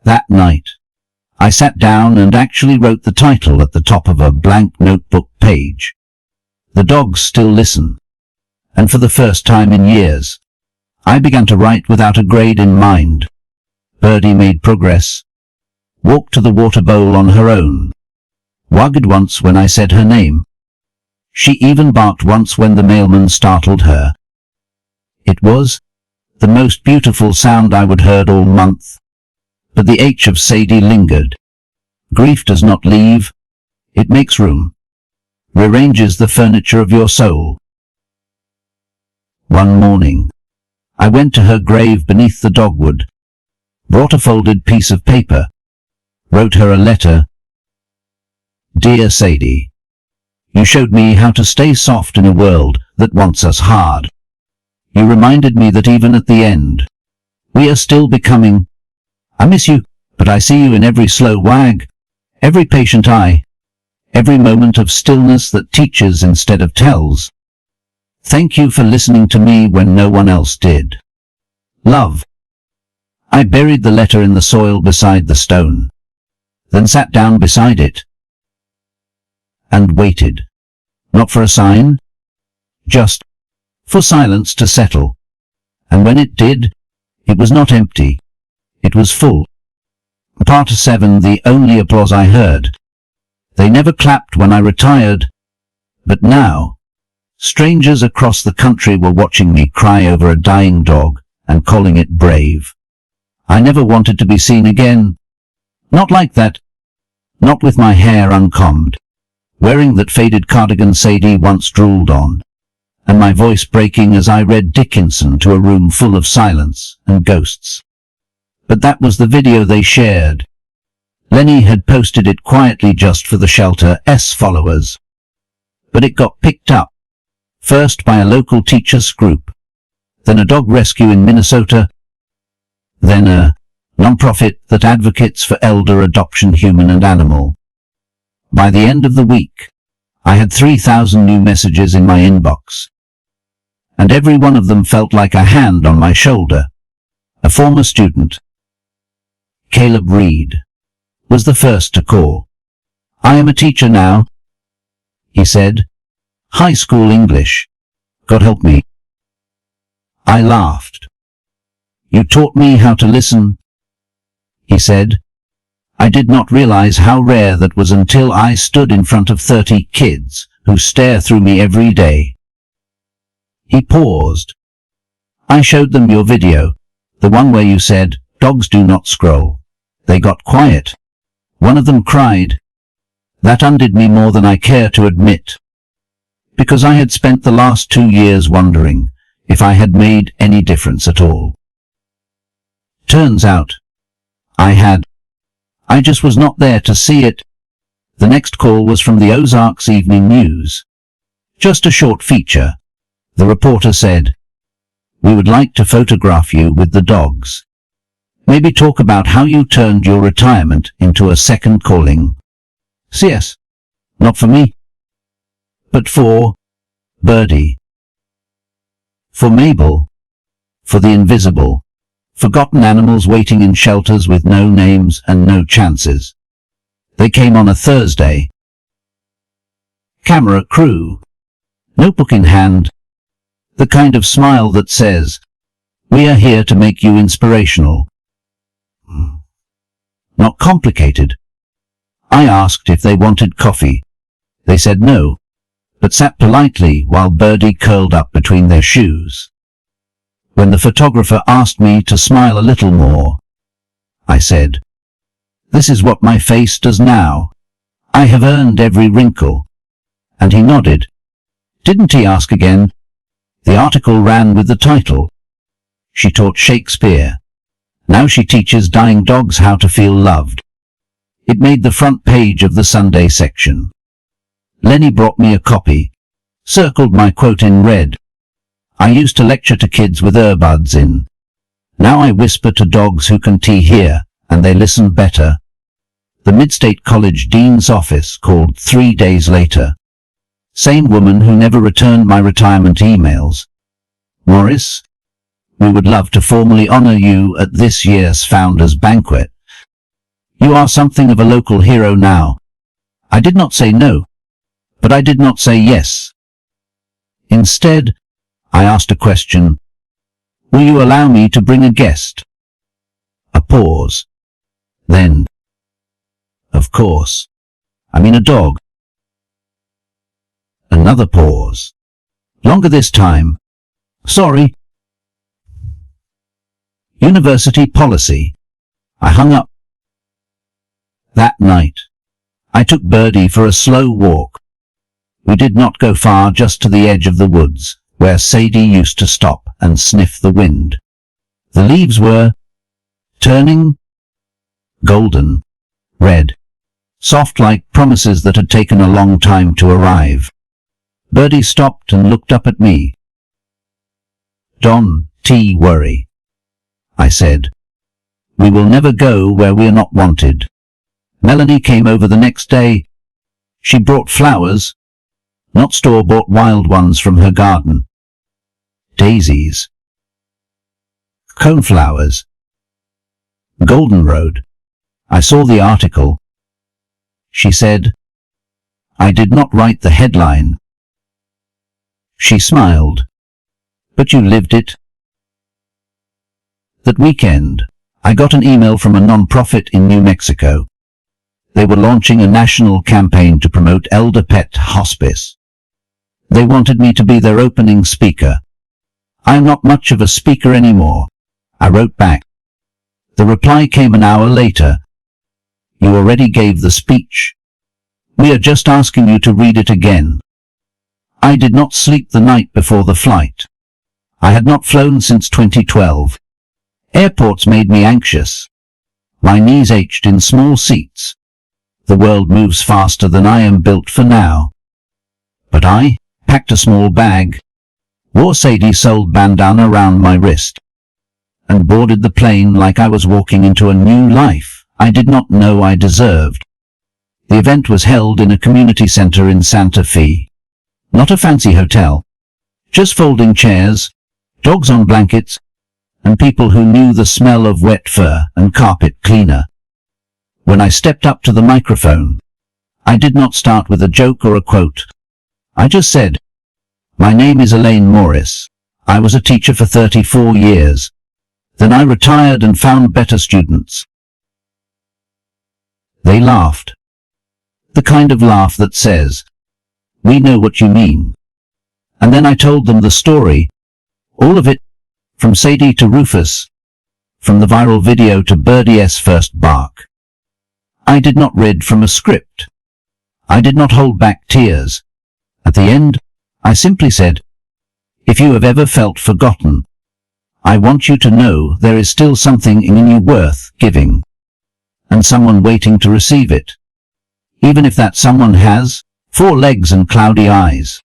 That night, I sat down and actually wrote the title at the top of a blank notebook page. The dogs still listen, and for the first time in years, I began to write without a grade in mind. Birdie made progress, walked to the water bowl on her own, wagged once when I said her name. She even barked once when the mailman startled her. It was the most beautiful sound I would heard all month, but the H of Sadie lingered. Grief does not leave, it makes room, rearranges the furniture of your soul. One morning, I went to her grave beneath the dogwood, brought a folded piece of paper, wrote her a letter. "Dear Sadie, you showed me how to stay soft in a world that wants us hard. You reminded me that even at the end, We are still becoming. I miss you, but I see you in every slow wag, every patient eye, every moment of stillness that teaches instead of tells. Thank you for listening to me when no one else did. Love. I buried the letter in the soil beside the stone, then sat down beside it and waited. Not for a sign, just for silence to settle. And when it did, it was not empty. It was full. Part 7, the only applause I heard. They never clapped when I retired, but now, strangers across the country were watching me cry over a dying dog and calling it brave. I never wanted to be seen again. Not like that. Not with my hair uncombed, wearing that faded cardigan Sadie once drooled on, and my voice breaking as I read Dickinson to a room full of silence and ghosts. But that was the video they shared. Lenny had posted it quietly just for the shelter's followers. But it got picked up, first by a local teachers group, then a dog rescue in Minnesota, then a non-profit that advocates for elder adoption, human and animal. By the end of the week, I had 3,000 new messages in my inbox, and every one of them felt like a hand on my shoulder. A former student, Caleb Reed, was the first to call. I am a teacher now, he said. High school English. God help me. I laughed. You taught me how to listen, he said. I did not realize how rare that was until I stood in front of 30 kids who stare through me every day. He paused. I showed them your video, the one where you said, dogs do not scroll. They got quiet. One of them cried. That undid me more than I care to admit, because I had spent the last 2 years wondering if I had made any difference at all. Turns out, I had. I just was not there to see it. The next call was from the Ozarks Evening News. Just a short feature. The reporter said, we would like to photograph you with the dogs. Maybe talk about how you turned your retirement into a second calling. CS. Not for me, but for Birdie. For Mabel. For the invisible. Forgotten animals waiting in shelters with no names and no chances. They came on a Thursday. Camera crew. Notebook in hand. The kind of smile that says, we are here to make you inspirational. Not complicated. I asked if they wanted coffee. They said no, but sat politely while Birdie curled up between their shoes. When the photographer asked me to smile a little more, I said, this is what my face does now. I have earned every wrinkle. And he nodded. Didn't he ask again? The article ran with the title, She Taught Shakespeare. Now she teaches dying dogs how to feel loved. It made the front page of the Sunday section. Lenny brought me a copy, circled my quote in red. I used to lecture to kids with earbuds in. Now I whisper to dogs who can hear, and they listen better. The Midstate College Dean's office called 3 days later. Same woman who never returned my retirement emails. Morris, we would love to formally honor you at this year's Founders Banquet. You are something of a local hero now. I did not say no, but I did not say yes. Instead, I asked a question. Will you allow me to bring a guest? A pause. Then, of course. I mean a dog. Another pause. Longer this time. Sorry. University policy. I hung up. That night, I took Birdie for a slow walk. We did not go far, just to the edge of the woods, where Sadie used to stop and sniff the wind. The leaves were turning golden, red, soft like promises that had taken a long time to arrive. Birdie stopped and looked up at me. Don't worry. I said. We will never go where we are not wanted. Melanie came over the next day. She brought flowers, not store-bought wild ones from her garden. Daisies. Coneflowers. Goldenrod. I saw the article. She said, I did not write the headline. She smiled. But you lived it. That weekend, I got an email from a non-profit in New Mexico. They were launching a national campaign to promote elder pet hospice. They wanted me to be their opening speaker. I am not much of a speaker anymore, I wrote back. The reply came an hour later. You already gave the speech. We are just asking you to read it again. I did not sleep the night before the flight. I had not flown since 2012. Airports made me anxious. My knees ached in small seats. The world moves faster than I am built for now. But I packed a small bag, wore Sadie's sold bandana around my wrist, and boarded the plane like I was walking into a new life I did not know I deserved. The event was held in a community center in Santa Fe. Not a fancy hotel. Just folding chairs, dogs on blankets, and people who knew the smell of wet fur and carpet cleaner. When I stepped up to the microphone, I did not start with a joke or a quote. I just said, my name is Elaine Morris. I was a teacher for 34 years. Then I retired and found better students. They laughed. The kind of laugh that says, we know what you mean. And then I told them the story, all of it, from Sadie to Rufus, from the viral video to Birdie's first bark. I did not read from a script. I did not hold back tears. At the end, I simply said, if you have ever felt forgotten, I want you to know there is still something in you worth giving, and someone waiting to receive it, even if that someone has 4 legs and cloudy eyes.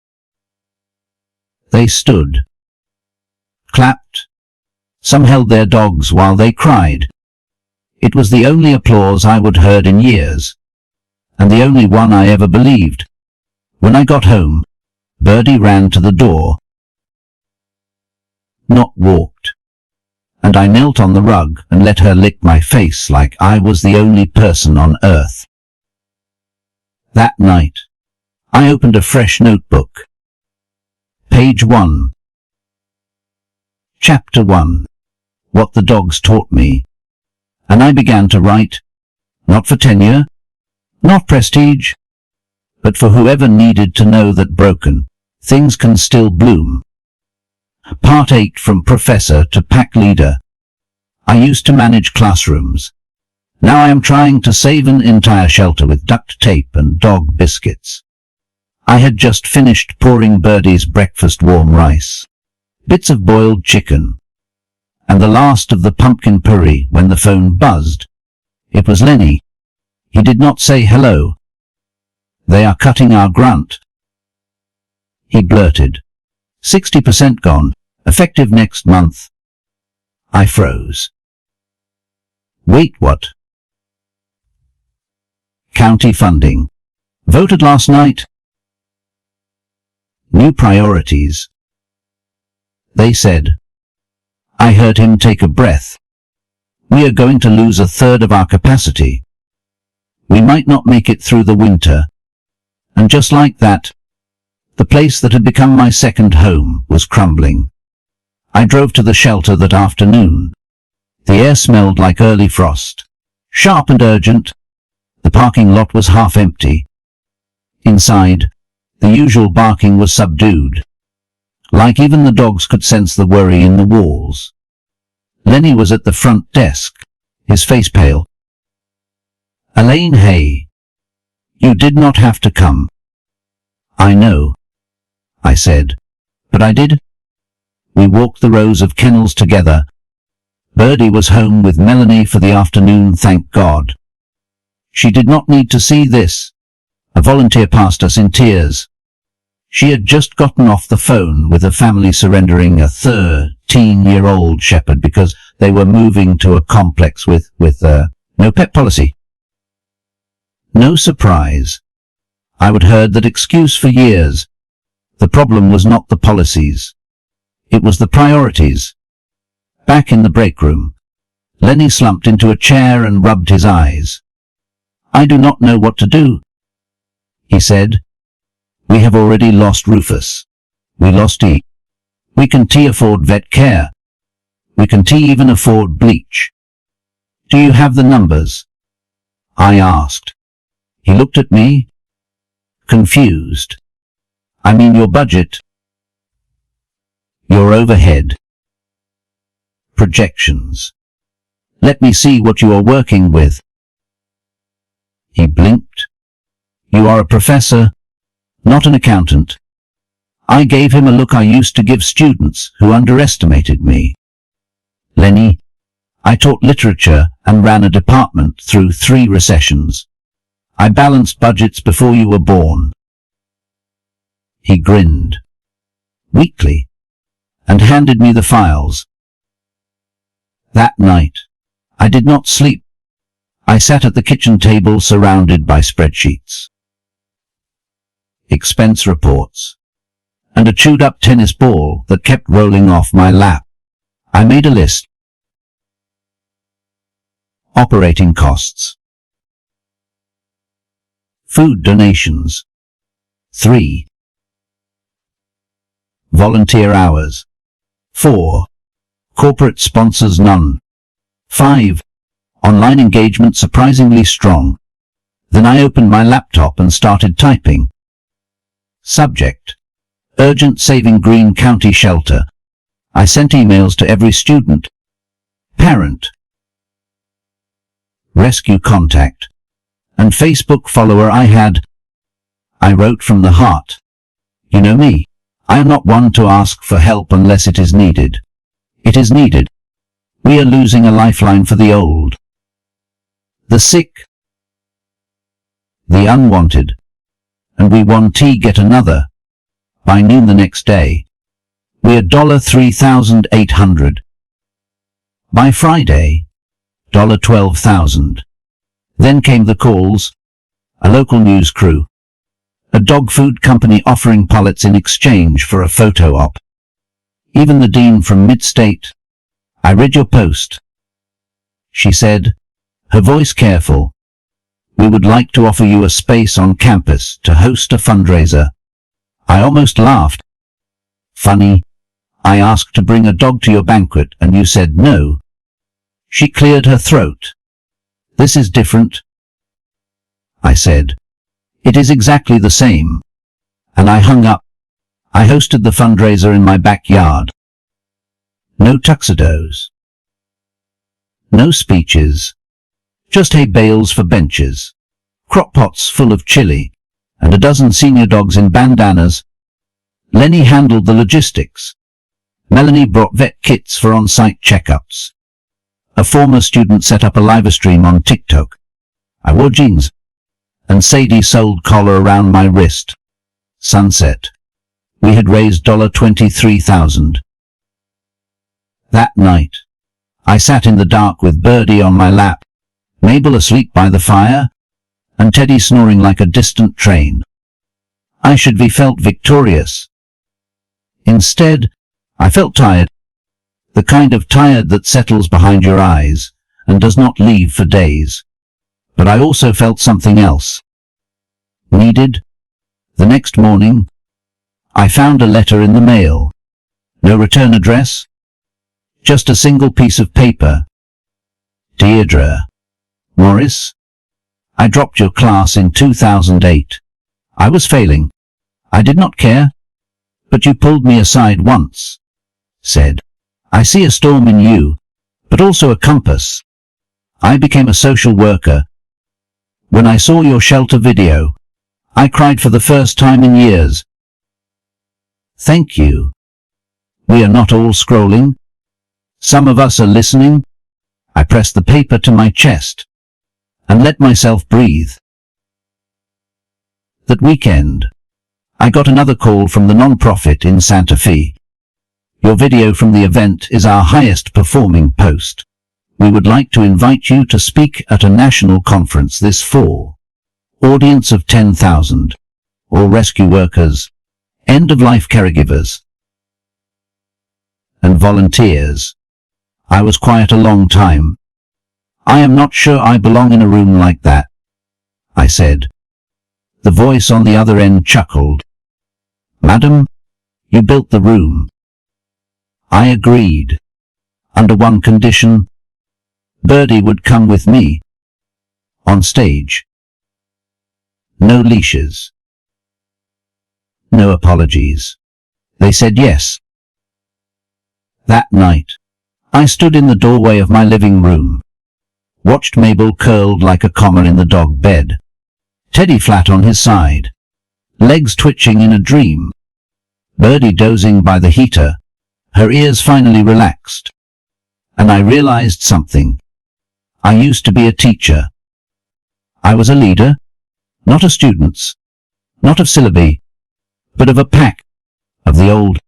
They stood, clapped. Some held their dogs while they cried. It was the only applause I would heard in years, and the only one I ever believed. When I got home, Birdie ran to the door, not walked, and I knelt on the rug and let her lick my face like I was the only person on earth. That night, I opened a fresh notebook. Page 1. Chapter 1. What the dogs taught me. And I began to write, not for tenure, not prestige, but for whoever needed to know that broken things can still bloom. Part 8. From professor to pack leader. I used to manage classrooms. Now I am trying to save an entire shelter with duct tape and dog biscuits. I had just finished pouring Birdie's breakfast warm rice, bits of boiled chicken, and the last of the pumpkin puree when the phone buzzed. It was Lenny. He did not say hello. They are cutting our grunt. He blurted. 60% gone, effective next month. I froze. Wait, what? County funding. Voted last night. New priorities. They said. I heard him take a breath. We are going to lose 1/3 of our capacity. We might not make it through the winter. And just like that, the place that had become my second home was crumbling. I drove to the shelter that afternoon. The air smelled like early frost, sharp and urgent. The parking lot was half empty. Inside, the usual barking was subdued, like even the dogs could sense the worry in the walls. Lenny was at the front desk, his face pale. Elaine, hey. You did not have to come. I know, I said, but I did. We walked the rows of kennels together. Birdie was home with Melanie for the afternoon, thank God. She did not need to see this. A volunteer passed us in tears. She had just gotten off the phone with a family surrendering a 13-year-old shepherd because they were moving to a complex with no pet policy. No surprise. I would heard that excuse for years. The problem was not the policies. It was the priorities. Back in the break room, Lenny slumped into a chair and rubbed his eyes. I do not know what to do, he said. We have already lost Rufus. We lost E. We can afford vet care. We can even afford bleach. Do you have the numbers? I asked. He looked at me, confused. I mean your budget. Your overhead. Projections. Let me see what you are working with. He blinked. You are a professor, not an accountant. I gave him a look I used to give students who underestimated me. Lenny, I taught literature and ran a department through 3 recessions. I balanced budgets before you were born. He grinned, weakly, and handed me the files. That night, I did not sleep. I sat at the kitchen table surrounded by spreadsheets, expense reports, and a chewed-up tennis ball that kept rolling off my lap. I made a list. Operating costs. Food donations. 3. Volunteer hours. 4. Corporate sponsors none. 5. Online engagement surprisingly strong. Then I opened my laptop and started typing. Subject: Urgent Saving Green County Shelter. I sent emails to every student, parent, rescue contact, and Facebook follower I had. I wrote from the heart. You know me. I am not one to ask for help unless it is needed. It is needed. We are losing a lifeline for the old, the sick, the unwanted, and we want to get another. By noon the next day, we are $3,800. By Friday, $12,000. Then came the calls, a local news crew, a dog food company offering pullets in exchange for a photo op. Even the dean from mid-state. I read your post, she said, her voice careful. We would like to offer you a space on campus to host a fundraiser. I almost laughed. Funny. I asked to bring a dog to your banquet and you said no. She cleared her throat. This is different, I said. It is exactly the same. And I hung up. I hosted the fundraiser in my backyard. No tuxedos. No speeches. Just hay bales for benches, crock pots full of chili, and a dozen senior dogs in bandanas. Lenny handled the logistics. Melanie brought vet kits for on-site checkups. A former student set up a live stream on TikTok. I wore jeans, and Sadie sold collar around my wrist. Sunset. We had raised $23,000. That night, I sat in the dark with Birdie on my lap, Mabel asleep by the fire, and Teddy snoring like a distant train. I should be felt victorious. Instead, I felt tired. The kind of tired that settles behind your eyes and does not leave for days. But I also felt something else. Needed. The next morning, I found a letter in the mail. No return address. Just a single piece of paper. Deirdre Morris, I dropped your class in 2008. I was failing. I did not care. But you pulled me aside once. Said, I see a storm in you, but also a compass. I became a social worker. When I saw your shelter video, I cried for the first time in years. Thank you. We are not all scrolling. Some of us are listening. I pressed the paper to my chest and let myself breathe. That weekend, I got another call from the non-profit in Santa Fe. Your video from the event is our highest performing post. We would like to invite you to speak at a national conference this fall. Audience of 10,000. All rescue workers, end-of-life caregivers, and volunteers. I was quiet a long time. I am not sure I belong in a room like that, I said. The voice on the other end chuckled. Madam, you built the room. I agreed. Under one condition. Birdie would come with me. On stage. No leashes. No apologies. They said yes. That night, I stood in the doorway of my living room. Watched Mabel curled like a comma in the dog bed. Teddy flat on his side. Legs twitching in a dream. Birdie dozing by the heater. Her ears finally relaxed. And I realized something. I used to be a teacher. I was a leader. Not of students. Not of syllabi. But of a pack. Of the old.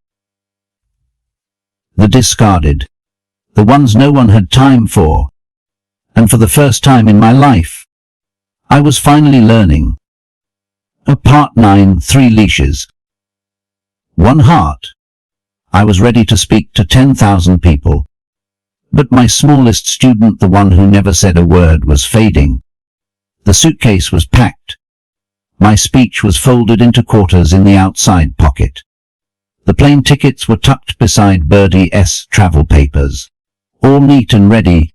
The discarded. The ones no one had time for. And for the first time in my life, I was finally learning. Part 9, 3 leashes. 1 heart. I was ready to speak to 10,000 people. But my smallest student, the one who never said a word, was fading. The suitcase was packed. My speech was folded into quarters in the outside pocket. The plane tickets were tucked beside Birdie's travel papers. All neat and ready.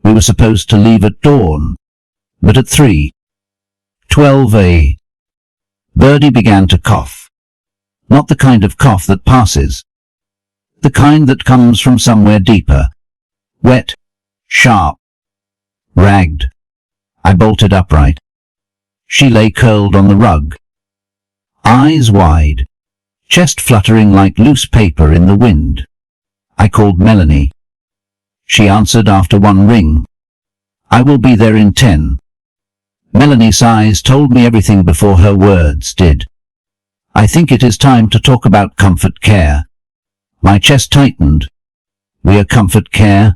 We were supposed to leave at dawn. But at 3:12 a.m. Birdie began to cough. Not the kind of cough that passes. The kind that comes from somewhere deeper. Wet. Sharp. Ragged. I bolted upright. She lay curled on the rug. Eyes wide. Chest fluttering like loose paper in the wind. I called Melanie. She answered after 1 ring. I will be there in 10. Melanie's eyes told me everything before her words did. I think it is time to talk about comfort care. My chest tightened. We are comfort care?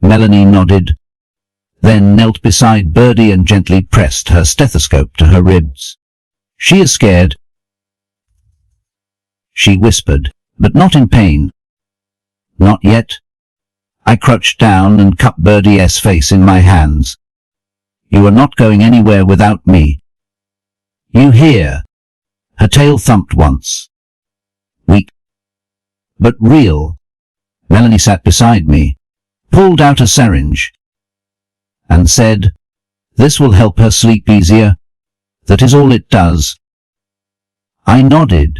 Melanie nodded, then knelt beside Birdie and gently pressed her stethoscope to her ribs. She is scared, she whispered, but not in pain. Not yet. I crouched down and cupped Birdie's face in my hands. You are not going anywhere without me. You hear? Her tail thumped once. Weak, but real. Melanie sat beside me, pulled out a syringe, and said, "This will help her sleep easier. That is all it does." I nodded,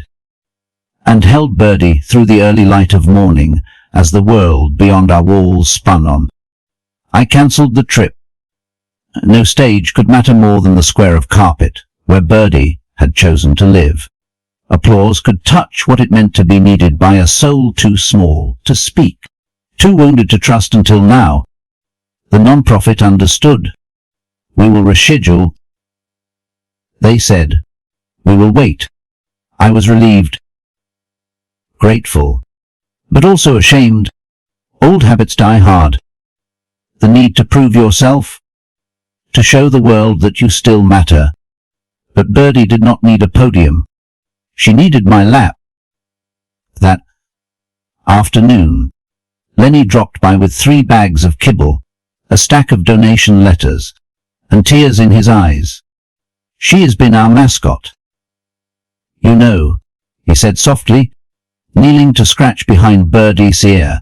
and held Birdie through the early light of morning as the world beyond our walls spun on. I cancelled the trip. No stage could matter more than the square of carpet where Birdie had chosen to live. Applause could touch what it meant to be needed by a soul too small to speak, too wounded to trust until now. The non-profit understood. We will reschedule. They said, we will wait. I was relieved, grateful, but also ashamed. Old habits die hard. The need to prove yourself, to show the world that you still matter. But Birdie did not need a podium. She needed my lap. That afternoon, Lenny dropped by with 3 bags of kibble, a stack of donation letters, and tears in his eyes. She has been our mascot. You know, he said softly, kneeling to scratch behind Birdie's ear.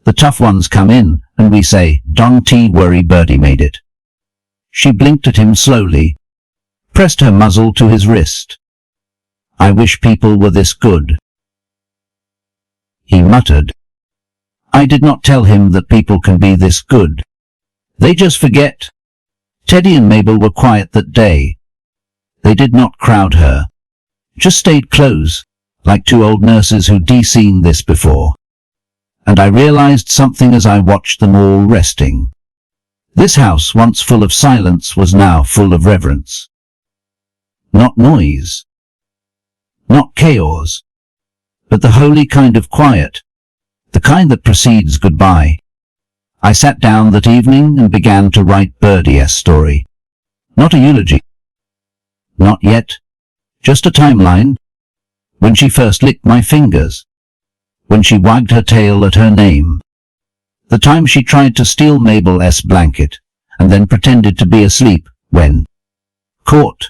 The tough ones come in, and we say, "Don't worry, Birdie made it." She blinked at him slowly, pressed her muzzle to his wrist. I wish people were this good. He muttered. I did not tell him that people can be this good. They just forget. Teddy and Mabel were quiet that day. They did not crowd her, just stayed close, like 2 old nurses who'd seen this before. And I realized something as I watched them all resting. This house, once full of silence, was now full of reverence. Not noise. Not chaos. but the holy kind of quiet, the kind that precedes goodbye. I sat down that evening and began to write Birdie's story. Not a eulogy. Not yet. Just a timeline. When she first licked my fingers. When she wagged her tail at her name. The time she tried to steal Mabel's blanket, and then pretended to be asleep, when caught.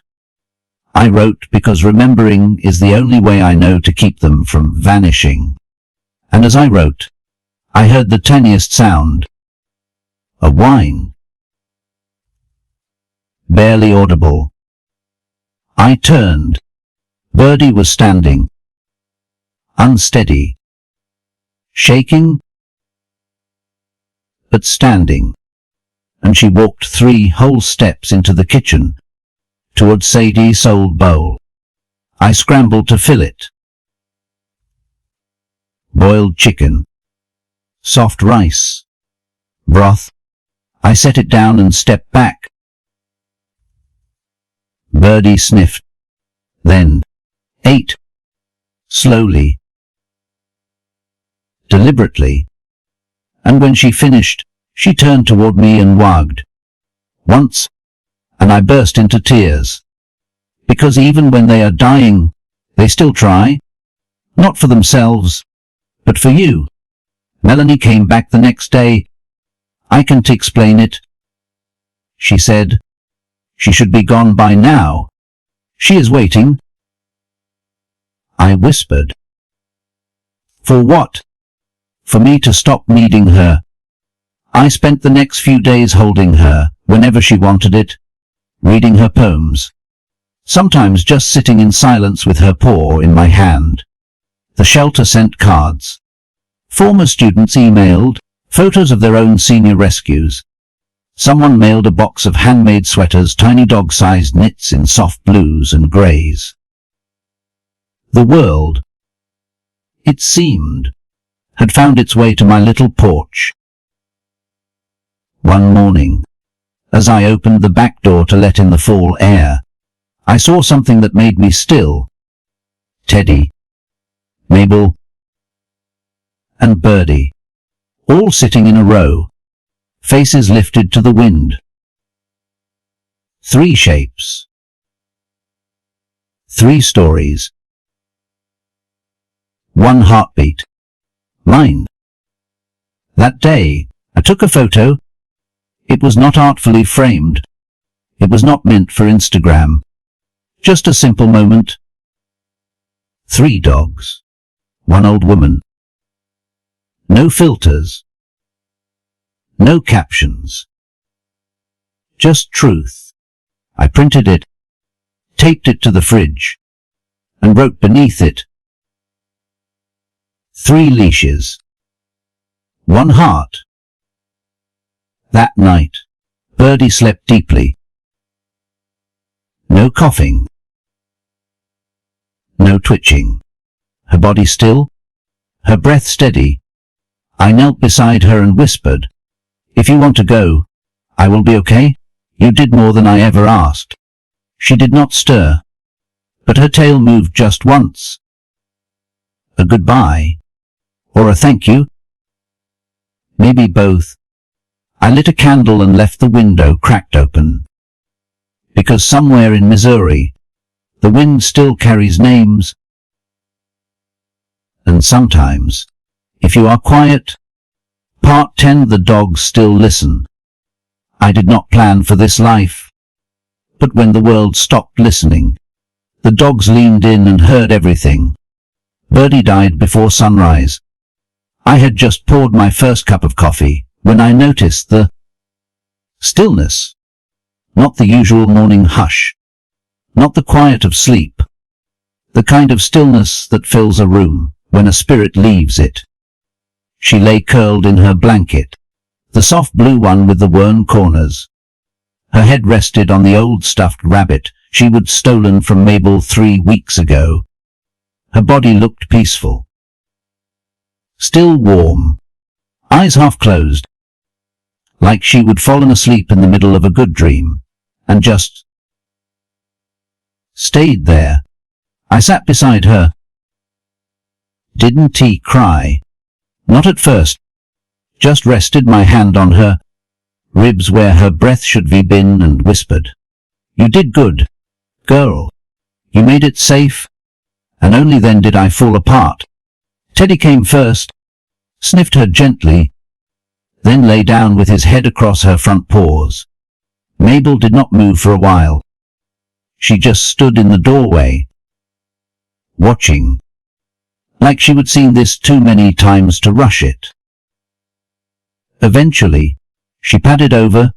I wrote because remembering is the only way I know to keep them from vanishing. And as I wrote, I heard the tiniest sound. A whine. Barely audible. I turned. Birdie was standing. Unsteady. Shaking, but standing. And she walked 3 whole steps into the kitchen, towards Sadie's old bowl. I scrambled to fill it. Boiled chicken. Soft rice. Broth. I set it down and stepped back. Birdie sniffed. Then ate. Slowly. Deliberately. And when she finished, she turned toward me and wagged. Once, and I burst into tears. Because even when they are dying, they still try. Not for themselves, but for you. Melanie came back the next day. I can't explain it. She said, she should be gone by now. She is waiting. I whispered. For what? For me to stop needing her. I spent the next few days holding her, whenever she wanted it, reading her poems. Sometimes just sitting in silence with her paw in my hand. The shelter sent cards. Former students emailed photos of their own senior rescues. Someone mailed a box of handmade sweaters, tiny dog-sized knits in soft blues and greys. The world, it seemed, had found its way to my little porch. One morning, as I opened the back door to let in the fall air, I saw something that made me still. Teddy, Mabel, and Birdie, all sitting in a row, faces lifted to the wind. 3 shapes. 3 stories. 1 heartbeat. Mine. That day, I took a photo. It was not artfully framed. It was not meant for Instagram. Just a simple moment. 3 dogs. 1 old woman. No filters. No captions. Just truth. I printed it, taped it to the fridge, and wrote beneath it, 3 leashes. 1 heart. That night, Birdie slept deeply. No coughing. No twitching. Her body still, her breath steady. I knelt beside her and whispered, if you want to go, I will be okay. You did more than I ever asked. She did not stir, but her tail moved just once. A goodbye, or a thank you. Maybe both. I lit a candle and left the window cracked open. Because somewhere in Missouri, the wind still carries names. And sometimes, if you are quiet, Part 10, the dogs still listen. I did not plan for this life. But when the world stopped listening, the dogs leaned in and heard everything. Birdie died before sunrise. I had just poured my first cup of coffee when I noticed the stillness. Not the usual morning hush. Not the quiet of sleep. The kind of stillness that fills a room when a spirit leaves it. She lay curled in her blanket, the soft blue one with the worn corners. Her head rested on the old stuffed rabbit she would stolen from Mabel 3 weeks ago. Her body looked peaceful. Still warm, eyes half closed, like she would fallen asleep in the middle of a good dream, and just stayed there. I sat beside her. Didn't he cry? Not at first. Just rested my hand on her ribs where her breath should be been and whispered, "You did good, girl. You made it safe." And only then did I fall apart. Teddy came first, sniffed her gently, then lay down with his head across her front paws. Mabel did not move for a while. She just stood in the doorway, watching, like she would seen this too many times to rush it. Eventually, she padded over,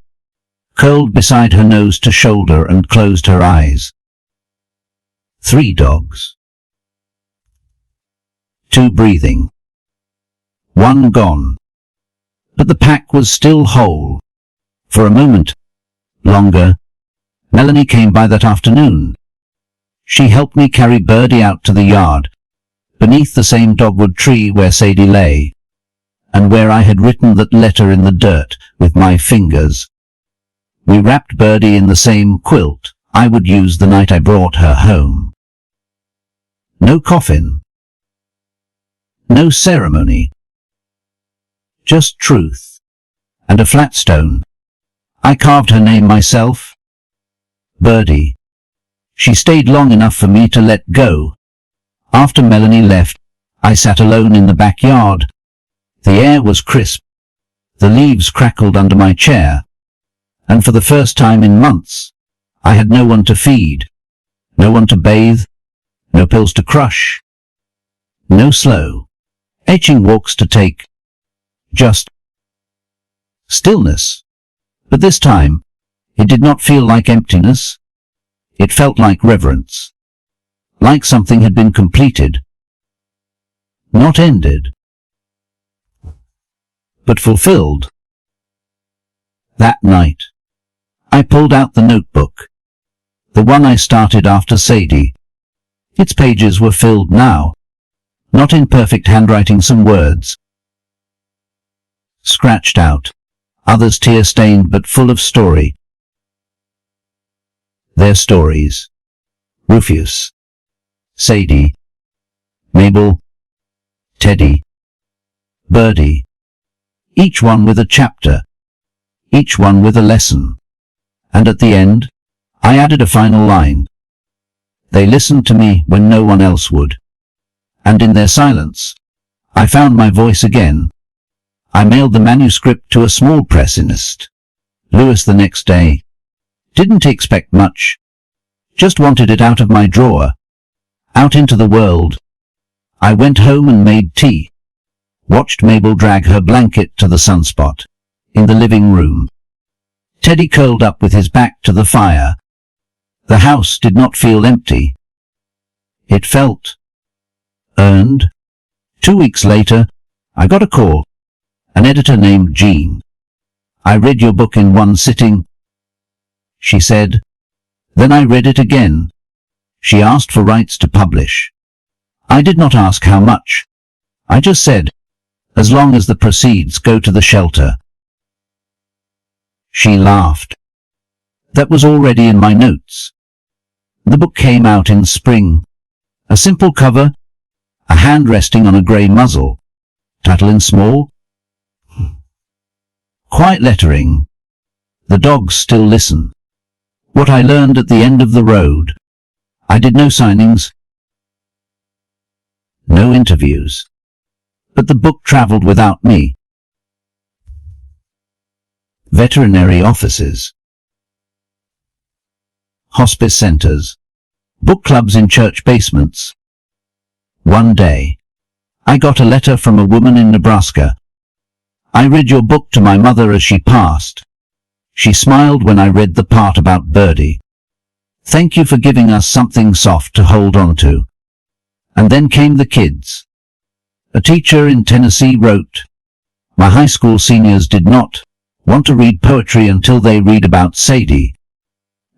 curled beside her nose to shoulder and closed her eyes. 3 dogs. 2 breathing. 1 gone. But the pack was still whole. For a moment longer, Melanie came by that afternoon. She helped me carry Birdie out to the yard, beneath the same dogwood tree where Sadie lay, and where I had written that letter in the dirt with my fingers. We wrapped Birdie in the same quilt I would use the night I brought her home. No coffin. No ceremony. Just truth. And a flat stone. I carved her name myself. Birdie. She stayed long enough for me to let go. After Melanie left, I sat alone in the backyard. The air was crisp. The leaves crackled under my chair. And for the first time in months, I had no one to feed, no one to bathe, no pills to crush, no slow, etching walks to take, just stillness. But this time, it did not feel like emptiness. It felt like reverence, like something had been completed, not ended, but fulfilled. That night, I pulled out the notebook, the one I started after Sadie. Its pages were filled now, not in perfect handwriting, some words scratched out, others tear-stained but full of story. Their stories. Rufus, Sadie, Mabel, Teddy, Birdie, each one with a chapter, each one with a lesson. And at the end, I added a final line. They listened to me when no one else would. And in their silence, I found my voice again. I mailed the manuscript to a small pressinist, Lewis, the next day. Didn't expect much. Just wanted it out of my drawer, out into the world. I went home and made tea. Watched Mabel drag her blanket to the sunspot in the living room. Teddy curled up with his back to the fire. The house did not feel empty. It felt earned. 2 weeks later, I got a call. An editor named Jean. "I read your book in one sitting," she said. Then I read it again. She asked for rights to publish. I did not ask how much. I just said, as long as the proceeds go to the shelter. She laughed. That was already in my notes. The book came out in spring. A simple cover, a hand resting on a grey muzzle. Title in small. Quiet lettering. The dogs still listen. What I learned at the end of the road. I did no signings, no interviews. But the book travelled without me. Veterinary offices, hospice centres, book clubs in church basements. One day, I got a letter from a woman in Nebraska. "I read your book to my mother as she passed. She smiled when I read the part about Birdie. Thank you for giving us something soft to hold on to." And then came the kids. A teacher in Tennessee wrote, "My high school seniors did not want to read poetry until they read about Sadie.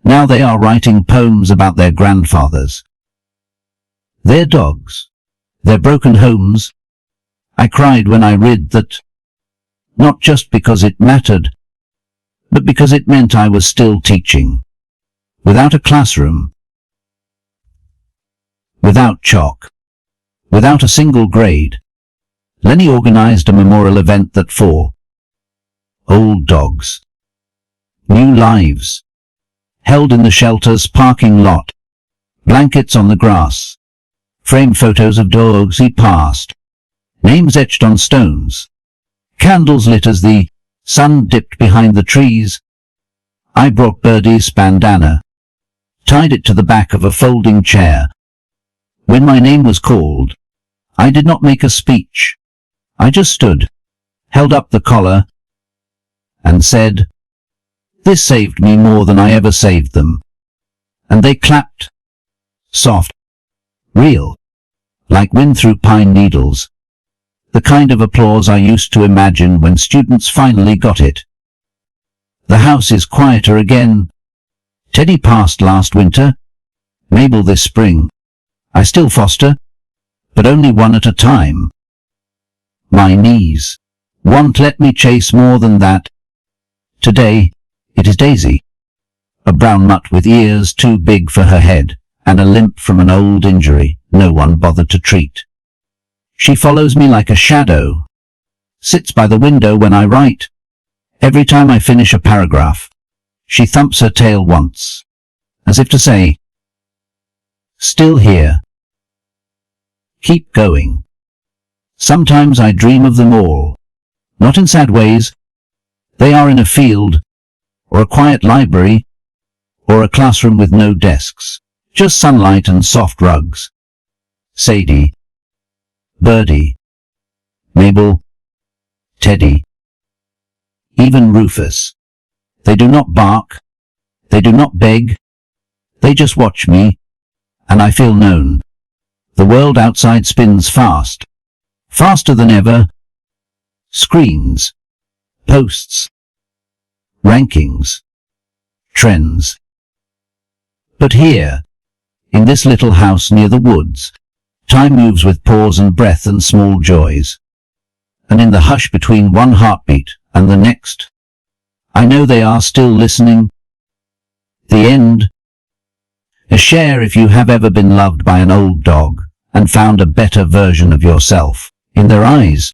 Now they are writing poems about their grandfathers, their dogs, their broken homes." I cried when I read that, not just because it mattered, but because it meant I was still teaching. Without a classroom, without chalk, Without a single grade, Lenny organized a memorial event that for old dogs, new lives, held in the shelter's parking lot, blankets on the grass, framed photos of dogs he passed, names etched on stones, candles lit as the sun dipped behind the trees. I brought Birdie's bandana, tied it to the back of a folding chair. When my name was called, I did not make a speech. I just stood, held up the collar, and said, "This saved me more than I ever saved them." And they clapped. Soft, real, like wind through pine needles. The kind of applause I used to imagine when students finally got it. The house is quieter again. Teddy passed last winter, Mabel this spring. I still foster, but only one at a time. My knees won't let me chase more than that. Today, it is Daisy, a brown mutt with ears too big for her head, and a limp from an old injury no one bothered to treat. She follows me like a shadow, sits by the window when I write. Every time I finish a paragraph, she thumps her tail once, as if to say, "Still here. Keep going." Sometimes I dream of them all, not in sad ways. They are in a field, or a quiet library, or a classroom with no desks, just sunlight and soft rugs. Sadie, Birdie, Mabel, Teddy, even Rufus. They do not bark, they do not beg, they just watch me, and I feel known. The world outside spins fast, faster than ever. Screens, posts, rankings, trends. But here, in this little house near the woods, time moves with pause and breath and small joys. And in the hush between one heartbeat and the next, I know they are still listening. The end. A share if you have ever been loved by an old dog and found a better version of yourself in their eyes.